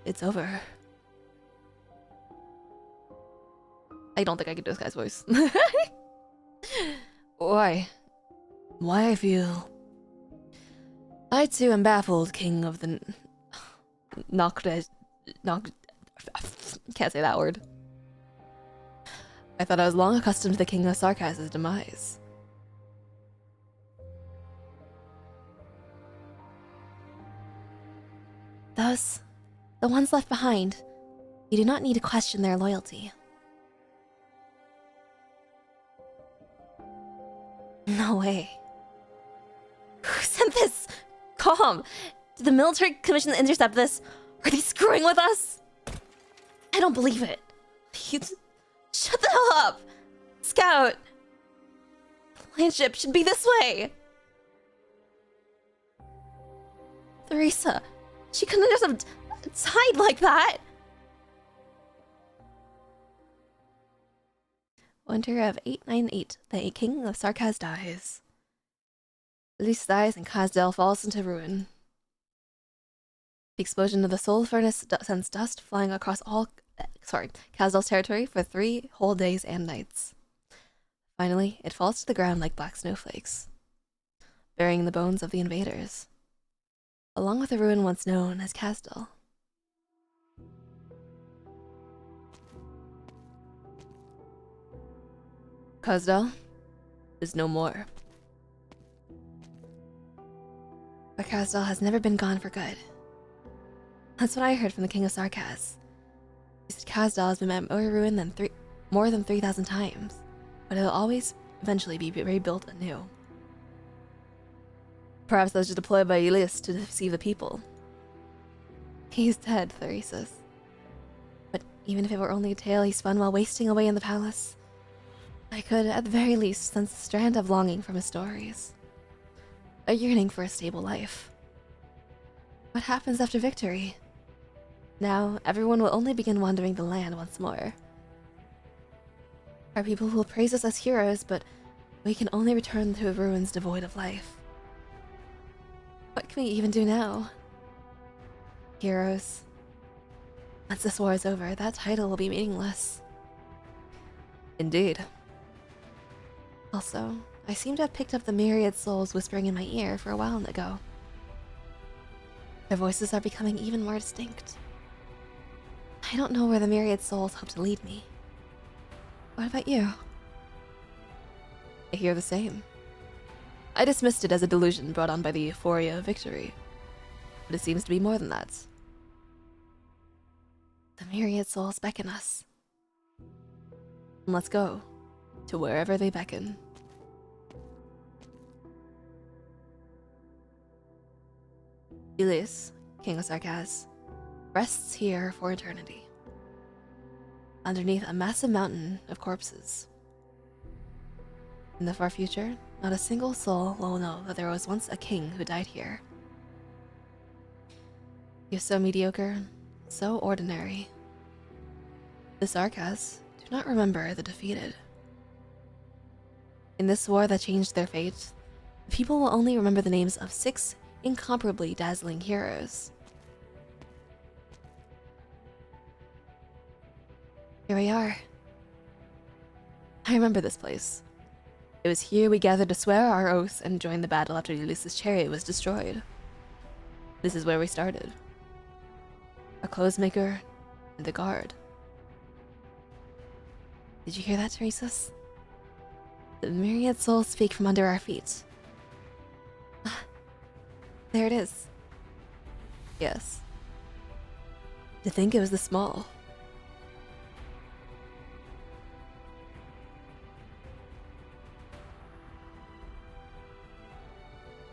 It's over. I don't think I can do this guy's voice. Why? Why I feel... I too am baffled, king of the... Can't say that word. I thought I was long accustomed to the king of Sarkaz's demise. Thus, the ones left behind, you do not need to question their loyalty. No way. Who sent this? Calm! Did the military commission intercept this? Are they screwing with us? I don't believe it. Shut the hell up! Scout! The lion ship should be this way! Teresa, she couldn't just have died like that! Winter of 898, the king of Sarkaz dies. Lys dies and Kazdel falls into ruin. The explosion of the soul furnace sends dust flying across Kazdel's territory for 3 whole days and nights. Finally, it falls to the ground like black snowflakes. burying the bones of the invaders, along with a ruin once known as Castle. Khazda is no more. But Khazda has never been gone for good. That's what I heard from the King of Sarkaz. He said Khazda has been more ruined more than 3,000 times, but it'll always eventually be rebuilt anew. Perhaps that was just a ploy by Elias to deceive the people. He's dead, Theresis. But even if it were only a tale he spun while wasting away in the palace, I could, at the very least, sense a strand of longing from his stories. A yearning for a stable life. What happens after victory? Now, everyone will only begin wandering the land once more. Our people will praise us as heroes, but we can only return to ruins devoid of life. What can we even do now? Heroes. Once this war is over, that title will be meaningless. Indeed. Also, I seem to have picked up the myriad souls whispering in my ear for a while ago. Their voices are becoming even more distinct. I don't know where the myriad souls hope to lead me. What about you? I hear the same. I dismissed it as a delusion brought on by the euphoria of victory, but it seems to be more than that. The myriad souls beckon us. Let's go to wherever they beckon. Elias, King of Sarkaz, rests here for eternity, underneath a massive mountain of corpses. In the far future, not a single soul will know that there was once a king who died here. He was so mediocre, so ordinary. The Sarkaz do not remember the defeated. In this war that changed their fate, the people will only remember the names of 6 incomparably dazzling heroes. Here we are. I remember this place. It was here we gathered to swear our oaths and join the battle after Ulysses' chariot was destroyed. This is where we started. A clothesmaker and a guard. Did you hear that, Theresis? The myriad souls speak from under our feet. There it is. Yes. To think it was this small.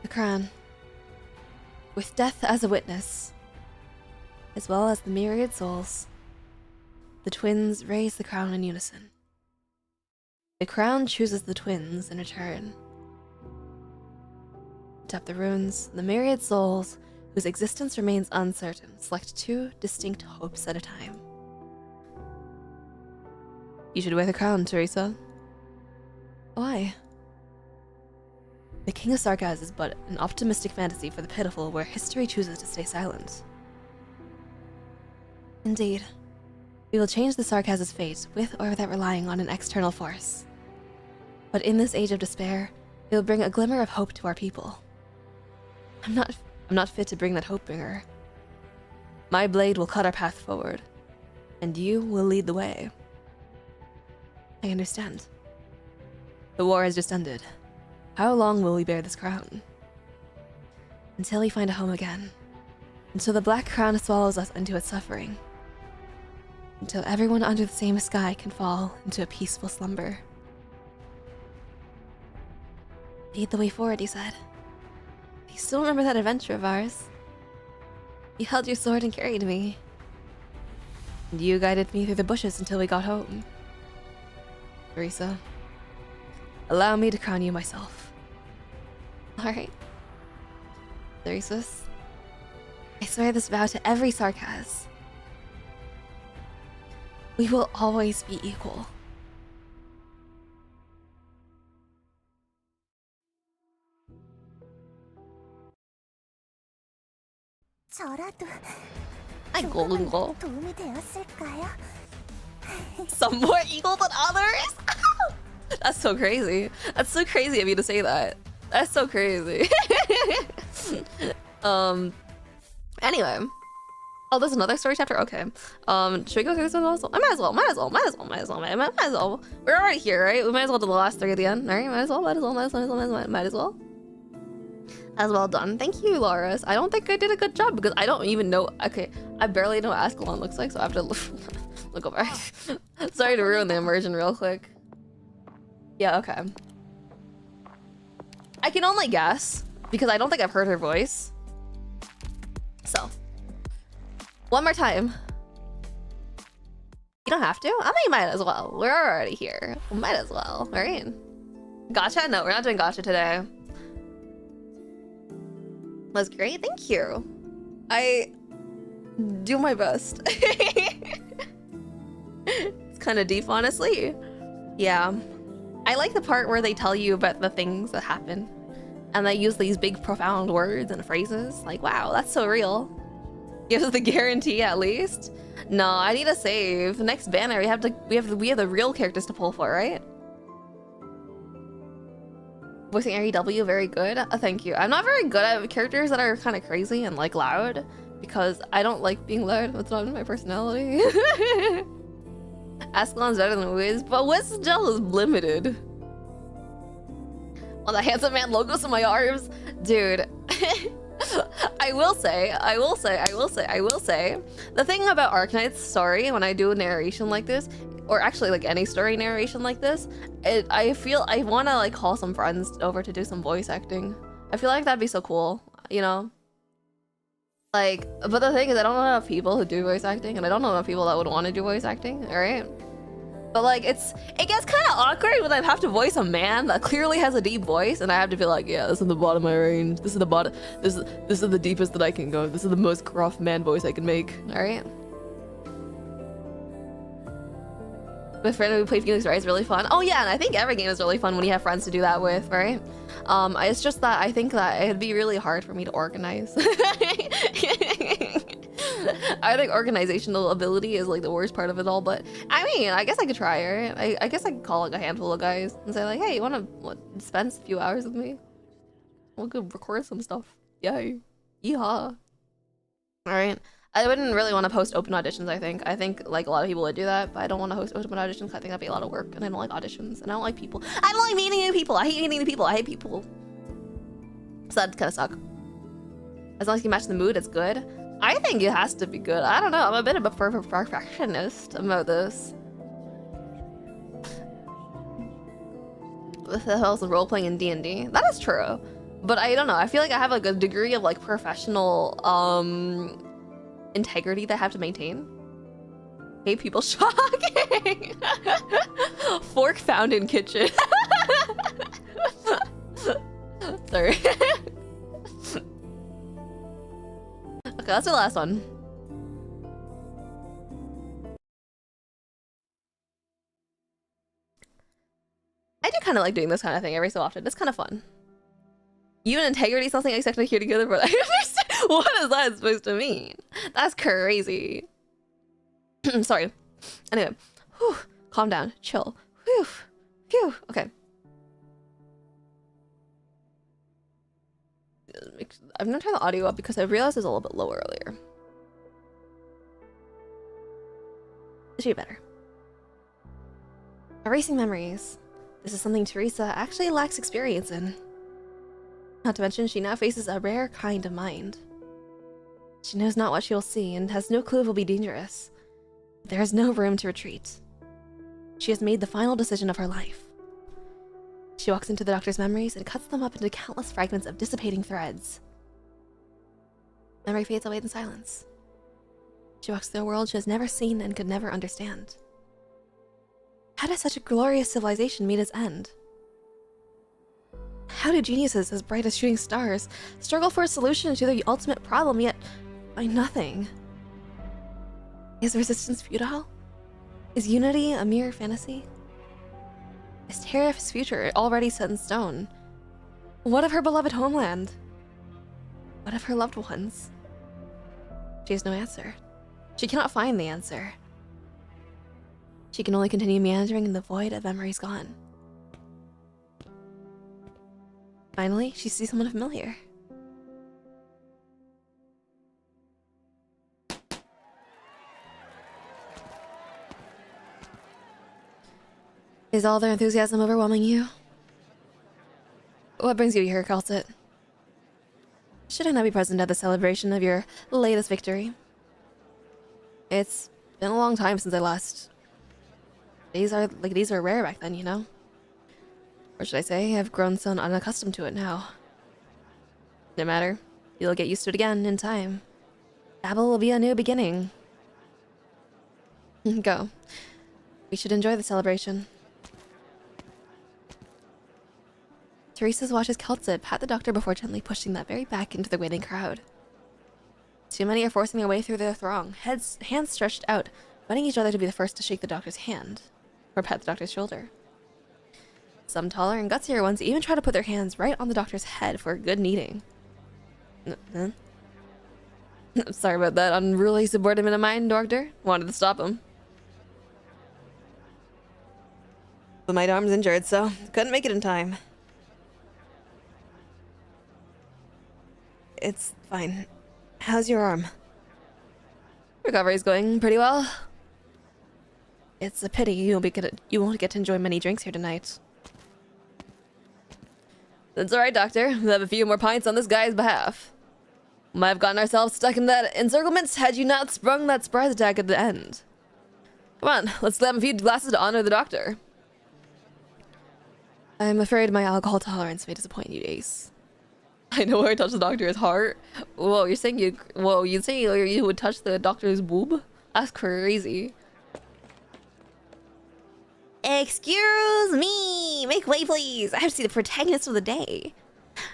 The crown. With death as a witness, as well as the myriad souls, the twins raise the crown in unison. The crown chooses the twins in return. Atop the ruins, the myriad souls, whose existence remains uncertain, select 2 distinct hopes at a time. You should wear the crown, Teresa. Why? The King of Sarkaz is but an optimistic fantasy for the pitiful where history chooses to stay silent. Indeed. We will change the Sarkaz's fate, with or without relying on an external force. But in this age of despair, it will bring a glimmer of hope to our people. I'm not fit to bring that hope bringer. My blade will cut our path forward, and you will lead the way. I understand. The war has just ended. How long will we bear this crown? Until we find a home again. Until the black crown swallows us into its suffering. Until everyone under the same sky can fall into a peaceful slumber. Lead the way forward, he said. You still remember that adventure of ours? You held your sword and carried me. And you guided me through the bushes until we got home. Teresa, allow me to crown you myself. Alright. Theresis, I swear this vow to every Sarkaz. We will always be equal. 저라도 아이고, 이거. 도움이 되었을까요? Some more equal than others? That's so crazy. That's so crazy of you to say that. That's so crazy. Anyway. Oh, there's another story chapter? Okay. Should we go through this one also? I might as well. We're already here, right? We might as well do the last 3 at the end. Alright, might as well. As well done. Thank you, Loris. I don't think I did a good job because I don't even know. Okay, I barely know what Ascalon looks like, so I have to look over. Sorry to ruin the immersion real quick. Yeah, okay. I can only guess because I don't think I've heard her voice. So, one more time. You don't have to. I mean, you might as well. We're already here. Might as well, right? Gotcha? No, we're not doing gotcha today. Was great, thank you. I do my best. It's kind of deep, honestly. Yeah. I like the part where they tell you about the things that happen. And they use these big profound words and phrases. Like, wow, that's so real. Gives us the guarantee at least. No, I need a save. Next banner, we have the real characters to pull for, right? Voicing REW, very good. Thank you. I'm not very good at characters that are kind of crazy and like loud because I don't like being loud. It's not my personality. Ascalon's better than Wiz, but Wiz's gel is limited. Oh, the handsome man logos in my arms, dude. I will say, the thing about Arknights story, when I do a narration like this, or actually like any story narration like this, I feel I want to like call some friends over to do some voice acting. I feel like that'd be so cool, you know? Like, but the thing is, I don't know enough people who do voice acting, and I don't know enough people that would want to do voice acting, alright? But like, it gets kind of awkward when I have to voice a man that clearly has a deep voice, and I have to be like, yeah, this is the bottom of my range. This is the bottom. This is the deepest that I can go. This is the most gruff man voice I can make. All right. My friend who played Phoenix Wright is really fun. Oh yeah, and I think every game is really fun when you have friends to do that with, right? It's just that I think that it'd be really hard for me to organize. I think organizational ability is like the worst part of it all, but I mean, I guess I could try, right? I guess I could call like a handful of guys and say like, hey, you want to spend a few hours with me? We'll go record some stuff. Yay. Yeehaw. All right. I wouldn't really want to post open auditions, I think. I think like a lot of people would do that, but I don't want to host open auditions. I think that'd be a lot of work, and I don't like auditions, and I don't like people. I don't like meeting new people. I hate meeting new people. I hate people. So that'd kind of suck. As long as you match the mood, it's good. I think it has to be good. I don't know. I'm a bit of a perfectionist about this. What the hell is role-playing in D&D? That is true. But I don't know. I feel like I have like a degree of like professional integrity that I have to maintain. Hey, people, shocking. Fork found in kitchen. Sorry. Okay, that's the last one. I do kind of like doing this kind of thing every so often. It's kind of fun. You and integrity, something I expected here together, but I understand. What is that supposed to mean? That's crazy. Sorry. Anyway, whew, calm down, chill. Whew, phew. Okay. I'm gonna turn the audio up because I realized it was a little bit low earlier. It should be better. Erasing memories. This is something Teresa actually lacks experience in. Not to mention, she now faces a rare kind of mind. She knows not what she will see and has no clue it will be dangerous. There is no room to retreat. She has made the final decision of her life. She walks into the doctor's memories and cuts them up into countless fragments of dissipating threads. Memory fades away in silence. She walks through a world she has never seen and could never understand. How does such a glorious civilization meet its end? How do geniuses as bright as shooting stars struggle for a solution to the ultimate problem, yet find nothing? Is resistance futile? Is unity a mere fantasy? Is Tariff's future already set in stone? What of her beloved homeland? What of her loved ones? She has no answer. She cannot find the answer. She can only continue meandering in the void of memories gone. Finally, she sees someone familiar. Is all their enthusiasm overwhelming you? What brings you here, Calcit? Should I not be present at the celebration of your latest victory? It's been a long time since I last... These are rare back then, you know? Or should I say, I've grown so unaccustomed to it now. No matter. You'll get used to it again in time. Babel will be a new beginning. Go. We should enjoy the celebration. Teresa's watches Keltsid pat the doctor before gently pushing that very back into the waiting crowd. Too many are forcing their way through the throng, hands stretched out, fighting each other to be the first to shake the doctor's hand, or pat the doctor's shoulder. Some taller and gutsier ones even try to put their hands right on the doctor's head for a good kneading. Sorry about that unruly subordinate of mine, Doctor. Wanted to stop him. But my arm's injured, so couldn't make it in time. It's fine. How's your arm? Recovery's going pretty well. It's a pity you won't get to enjoy many drinks here tonight. That's alright, Doctor. We'll have a few more pints on this guy's behalf. Might have gotten ourselves stuck in that encirclement had you not sprung that surprise attack at the end. Come on, let's slam a few glasses to honor the doctor. I'm afraid my alcohol tolerance may disappoint you, Ace. I know where I touched the doctor's heart. Whoa, you'd say you would touch the doctor's boob? That's crazy. Excuse me! Make way, please! I have to see the protagonist of the day.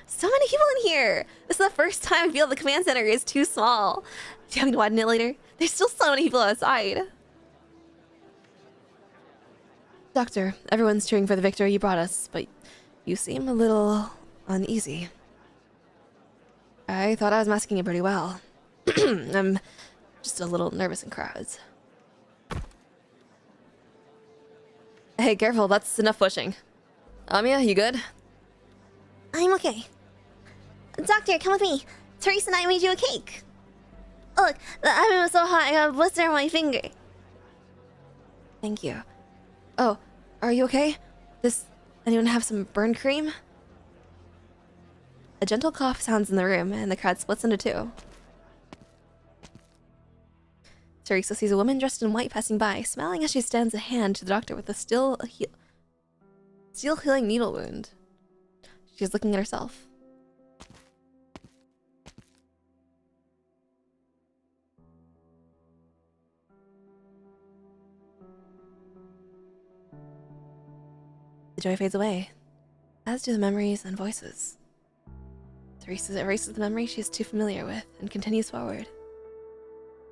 So many people in here! This is the first time I feel the command center is too small. Do you want me to widen it later? There's still so many people outside. Doctor, everyone's cheering for the victory you brought us, but you seem a little uneasy. I thought I was masking it pretty well. I'm just a little nervous in crowds. Hey, careful, that's enough pushing. Amiya, you good? I'm okay. Doctor, come with me. Teresa and I made you a cake. Look, the oven was so hot I got a blister on my finger. Thank you. Oh, are you okay? Does anyone have some burn cream? A gentle cough sounds in the room, and the crowd splits into two. Teresa sees a woman dressed in white passing by, smiling as she extends a hand to the doctor with a steel healing needle wound. She's looking at herself. The joy fades away, as do the memories and voices. Teresa erases the memory she is too familiar with and continues forward.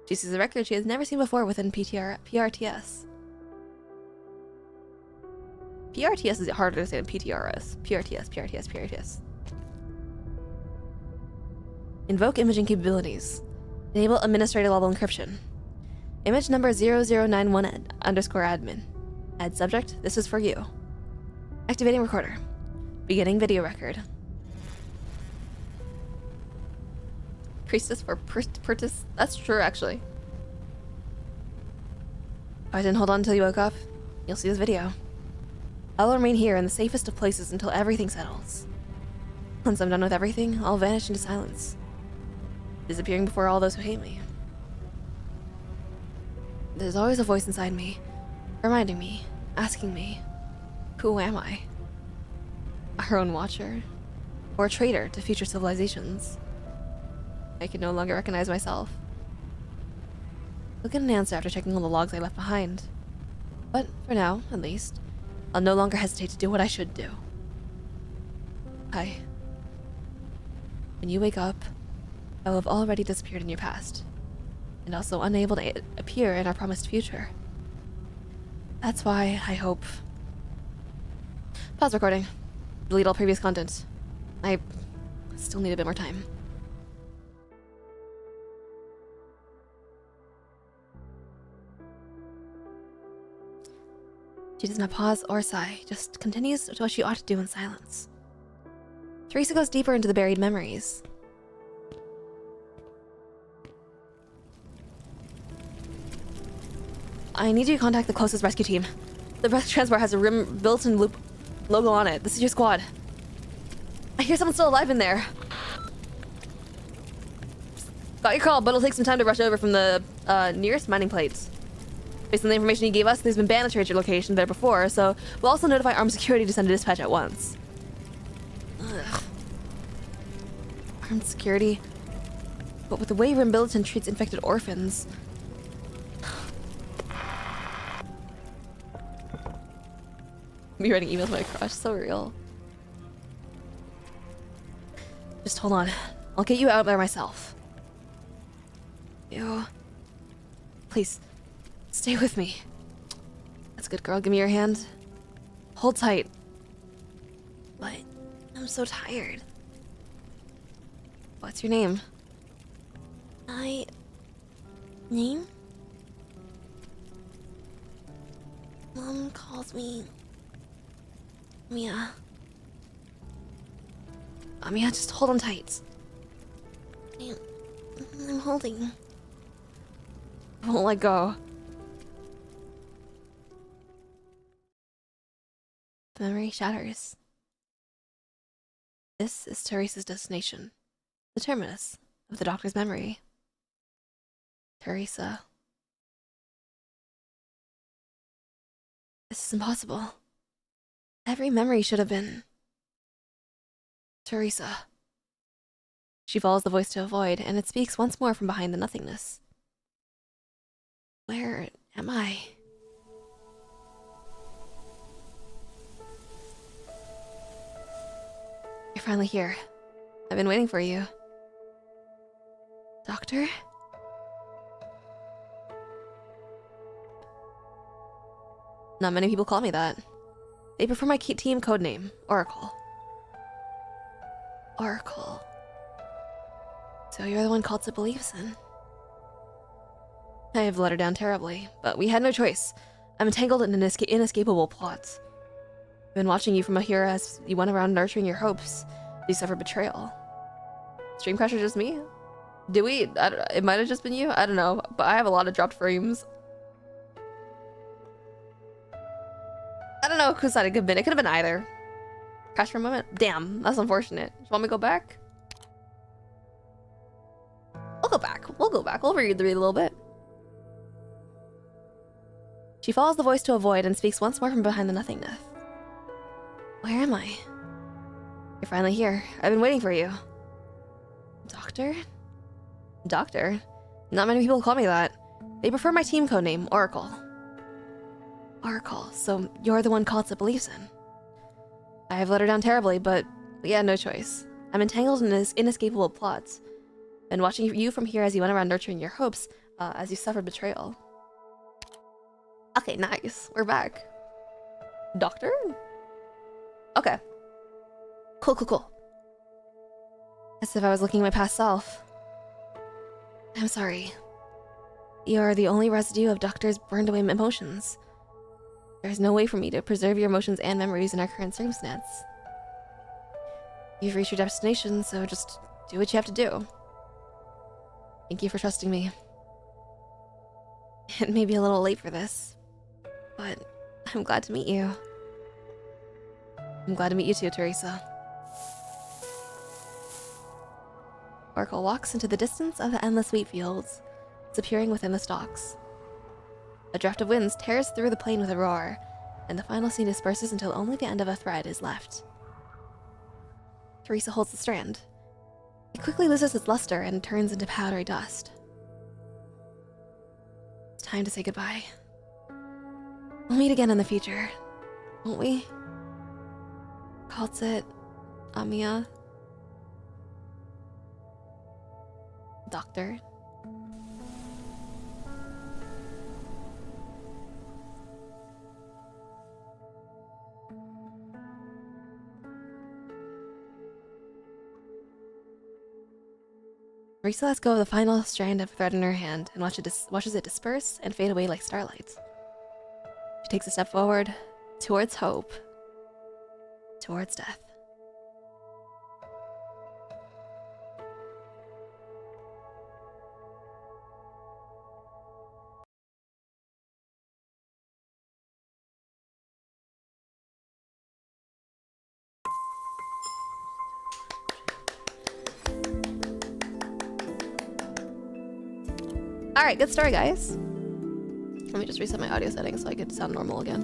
She sees a record she has never seen before within PRTS. PRTS is harder to say than PTRS. PRTS. Invoke imaging capabilities. Enable administrator level encryption. Image number 0091_admin. Add subject, this is for you. Activating recorder. Beginning video record. Priestess for Pertis. That's true, actually. If I didn't hold on until you woke up, you'll see this video. I'll remain here in the safest of places until everything settles. Once I'm done with everything, I'll vanish into silence, disappearing before all those who hate me. There's always a voice inside me, reminding me, asking me, who am I? Our own watcher? Or a traitor to future civilizations? I can no longer recognize myself. I'll get an answer after checking all the logs I left behind. But for now, at least, I'll no longer hesitate to do what I should do. When you wake up, I will have already disappeared in your past, and also unable to appear in our promised future. That's why I hope... Pause recording. Delete all previous content. I still need a bit more time. She does not pause or sigh, just continues to what she ought to do in silence. Teresa goes deeper into the buried memories. I need you to contact the closest rescue team. The rescue transport has a rim built-in loop logo on it. This is your squad. I hear someone's still alive in there. Got your call, but it'll take some time to rush over from the nearest mining plates. Based on the information you gave us, there's been banditry at your location there before, so we'll also notify armed security to send a dispatch at once. Ugh. Armed security? But with the way Rim Billiton treats infected orphans... Me writing emails to my crush, so real. Just hold on. I'll get you out there myself. You... Please, stay with me. That's good, girl. Give me your hand. Hold tight. But I'm so tired. What's your name? Name? Mom calls me... Mia. Mia, just hold on tight. I'm holding. I won't let go. The memory shatters. This is Teresa's destination. The terminus of the doctor's memory. Teresa. This is impossible. Every memory should have been... Teresa. She follows the voice to avoid, and it speaks once more from behind the nothingness. Where am I? You're finally here. I've been waiting for you. Doctor? Not many people call me that. They prefer my team codename, Oracle. Oracle. So you're the one Kaltza believes in. I have let her down terribly, but we had no choice. I'm entangled in an inescapable plot. I've been watching you from here as you went around nurturing your hopes. You suffered betrayal. Stream crasher just me? Do we? It might have just been you? I don't know, but I have a lot of dropped frames. I don't know whose side it could have been. It could have been either. Crash for a moment? Damn, that's unfortunate. You want me to go back? I'll go back. We'll go back. We'll read a little bit. She follows the voice to avoid and speaks once more from behind the nothingness. Where am I? You're finally here. I've been waiting for you. Doctor? Doctor? Not many people call me that. They prefer my team codename, Oracle. Oracle, so you're the one Kaltza believes in. I have let her down terribly, but we had no choice. I'm entangled in this inescapable plot. Been watching you from here as you went around nurturing your hopes, as you suffered betrayal. Okay, nice. We're back. Doctor? Okay. Cool. As if I was looking at my past self. I'm sorry. You're the only residue of Doctor's burned away emotions. There's no way for me to preserve your emotions and memories in our current circumstance. You've reached your destination, so just do what you have to do. Thank you for trusting me. It may be a little late for this, but I'm glad to meet you. I'm glad to meet you too, Teresa. Oracle walks into the distance of the endless wheat fields, disappearing within the stalks. A draft of winds tears through the plain with a roar, and the final scene disperses until only the end of a thread is left. Teresa holds the strand. It quickly loses its luster and turns into powdery dust. It's time to say goodbye. We'll meet again in the future, won't we? Kaltza, Mia. Doctor. Teresa lets go of the final strand of thread in her hand and watches it disperse and fade away like starlight. She takes a step forward, towards hope, towards death. All right, good story, guys. Let me just reset my audio settings so I could sound normal again.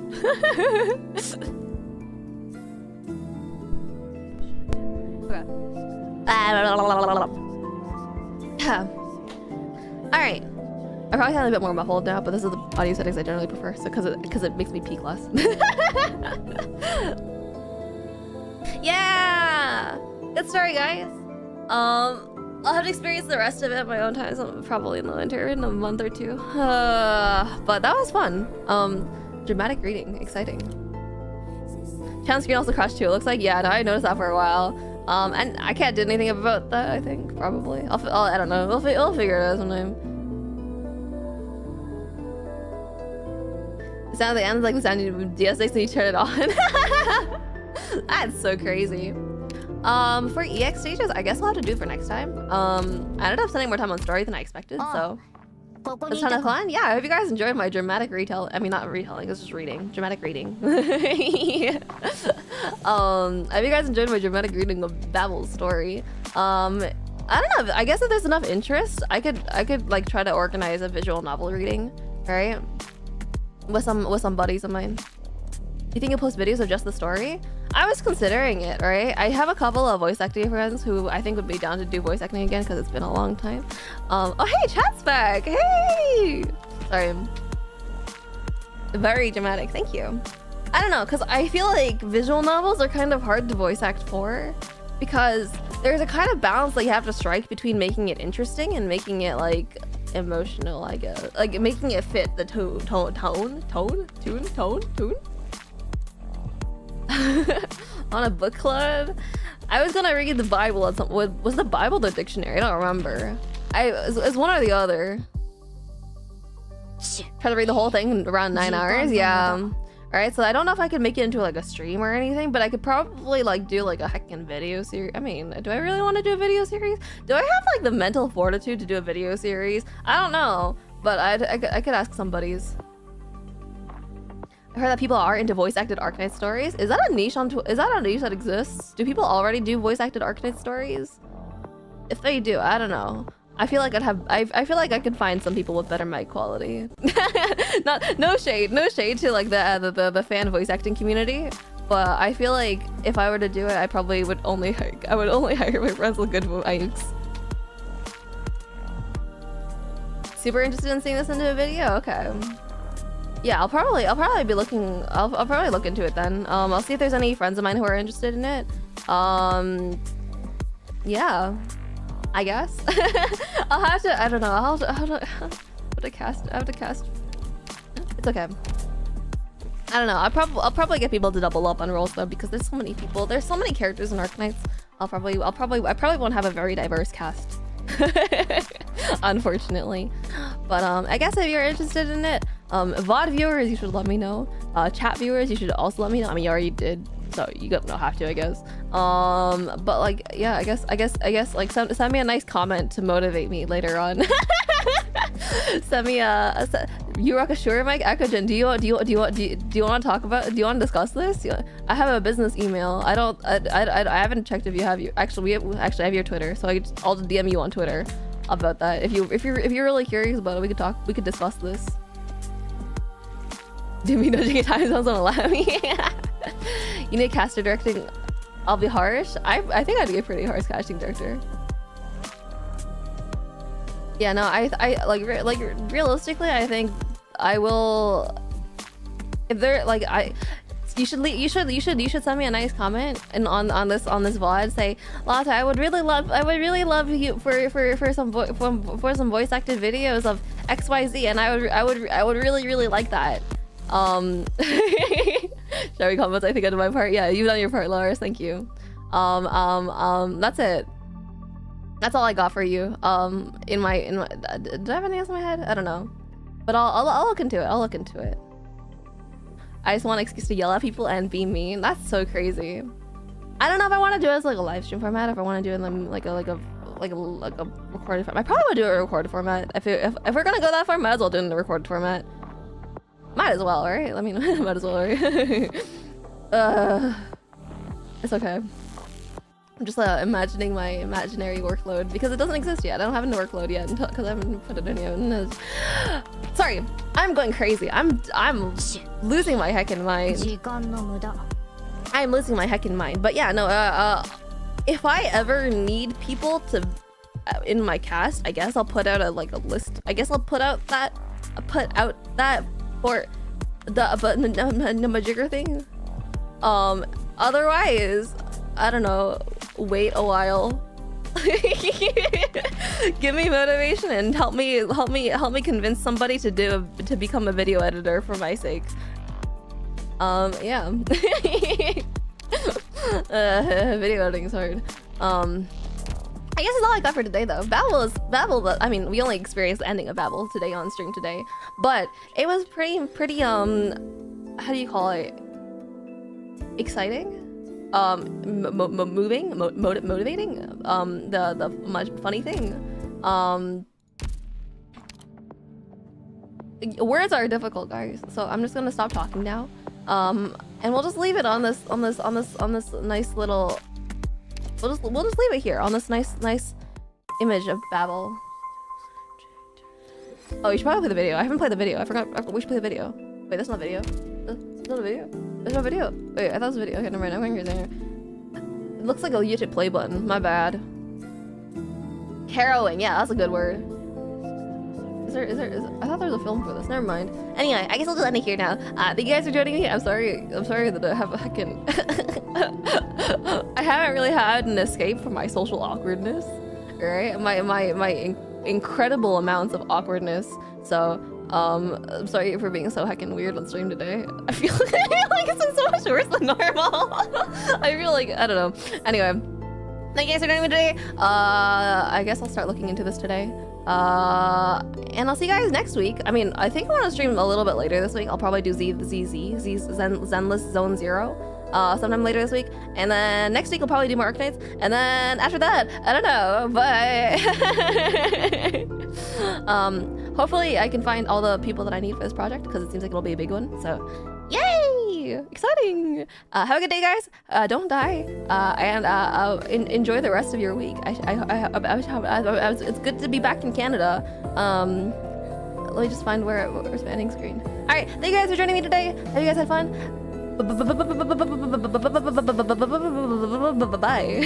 Okay. All right. I probably sound a bit more muffled now, but this is the audio settings I generally prefer, so because it makes me peak less. Yeah, good story, guys. I'll have to experience the rest of it at my own time, so probably in the winter, in a month or two. But that was fun. Dramatic reading, exciting. Channel screen also crashed too. It looks like, yeah, no, I noticed that for a while. And I can't do anything about that. I think probably. I don't know. We'll figure it out sometime. The sound at the end is like the sound of DS6 when you turn it on. That's so crazy. For EX stages, I guess we'll have to do it for next time. I ended up spending more time on story than I expected, so it was kind of fun. Yeah, I hope you guys enjoyed my dramatic retell. I mean, not retelling, it's just reading. Dramatic reading. I hope you guys enjoyed my dramatic reading of Babel's story. I don't know. I guess if there's enough interest, I could like try to organize a visual novel reading, right? With some buddies of mine. Do you think you'll post videos of just the story? I was considering it, right? I have a couple of voice acting friends who I think would be down to do voice acting again because it's been a long time. Oh, hey, chat's back. Hey! Sorry. Very dramatic. Thank you. I don't know, because I feel like visual novels are kind of hard to voice act for because there's a kind of balance that you have to strike between making it interesting and making it, like, emotional, I guess. Like, making it fit the tune. On a book club, I was gonna read the Bible at some. Was the Bible the dictionary? I don't remember. It's one or the other. Try to read the whole thing in around 9 hours. Yeah. All right. So I don't know if I could make it into like a stream or anything, but I could probably like do like a heckin' video series. I mean, do I really want to do a video series? Do I have like the mental fortitude to do a video series? I don't know, but I could ask some buddies. I heard that people are into voice-acted ARKNIGHTS stories. Is that a niche is that a niche that exists? Do people already do voice-acted ARKNIGHTS stories? If they do, I don't know. I feel like I feel like I could find some people with better mic quality. No shade to like the fan voice acting community, but I feel like if I were to do it, I probably would only hire my friends with good mics. Super interested in seeing this into a video. Okay. Yeah, I'll probably be looking. I'll probably look into it then. I'll see if there's any friends of mine who are interested in it. Yeah, I guess. I'll have to. I don't know. I'll have to cast. It's okay. I don't know. I'll probably get people to double up on roles though because there's so many people. There's so many characters in ARKNIGHTS. I probably won't have a very diverse cast. Unfortunately, but I guess if you're interested in it, VOD viewers, you should let me know. Chat viewers, you should also let me know. I mean, you already did, so you don't have to, I guess. But like, yeah, I guess like send me a nice comment to motivate me later on. Send me you rock a sure mic. Akojin, do you want to talk about? Do you want to discuss this? I have a business email. I haven't checked if you have your actually I have your Twitter, so I'll just DM you on Twitter about that. If you're really curious about it, we could discuss this. Do me no time zones don't allow me. You need caster directing. I'll be harsh. I think I'd be a pretty harsh casting director. Yeah, no, I like realistically, I think I will. If they're like you should send me a nice comment and on this VOD say, Latte, I would really love you for some voice acted videos of XYZ, and I would really like that. Shall we comments? I think I did my part. Yeah, you've done your part, Lars. Thank you. That's it. That's all I got for you. In my did I have anything else in my head? I don't know, but I'll look into it. I just want an excuse to yell at people and be mean. That's so crazy. I don't know if I want to do it as like a live stream format. If I want to do it in like a recorded format. I probably would do it in a recorded format. If we're gonna go that far, might as well do it in a recorded format. Might as well, right? I mean, might as well, right? It's okay. I'm just imagining my imaginary workload because it doesn't exist yet. I don't have a workload yet because I haven't put it in yet. Sorry, I'm going crazy. I'm losing my heckin' mind. I'm losing my heckin' mind. But yeah, no. If I ever need people to in my cast, I guess I'll put out a list. I guess I'll put out that for the majigger thing. Otherwise, I don't know. Wait a while. Give me motivation and help me convince somebody to become a video editor for my sake. Yeah. Video editing is hard. I guess that's all I got for today though. Babel, I mean, we only experienced the ending of Babel today on stream today, but it was pretty how do you call it? Exciting? Motivating? The much funny thing. Words are difficult, guys, so I'm just gonna stop talking now. And we'll just leave it on this nice little. We'll just leave it here on this nice image of Babel. Oh, you should probably play the video. I haven't played the video. I forgot. We should play the video. Wait, that's not video. That's not a video. There's no video. Wait, I thought it was a video. Okay, never mind. I'm going crazy here. It looks like a YouTube play button. My bad. Harrowing. Yeah, that's a good word. Is there? I thought there was a film for this. Never mind. Anyway, I guess I'll just end it here now. Thank you guys for joining me. I'm sorry that I have a heckin'... I haven't really had an escape from my social awkwardness. Right? My incredible amounts of awkwardness. So, I'm sorry for being so heckin' weird on stream today. I feel like it's been so much worse than normal. I feel like, I don't know. Anyway, thank you guys for joining me today. I guess I'll start looking into this today. And I'll see you guys next week. I mean, I think I want to stream a little bit later this week. I'll probably do Zenless Zone 0 sometime later this week. And then next week I'll probably do more ARKNIGHTS. And then after that, I don't know, but hopefully I can find all the people that I need for this project because it seems like it'll be a big one. So yay! Exciting! Have a good day, guys. Don't die. And enjoy the rest of your week. It's good to be back in Canada. Let me just find where's my ending screen. All right, thank you guys for joining me today. Have you guys had fun? Bye.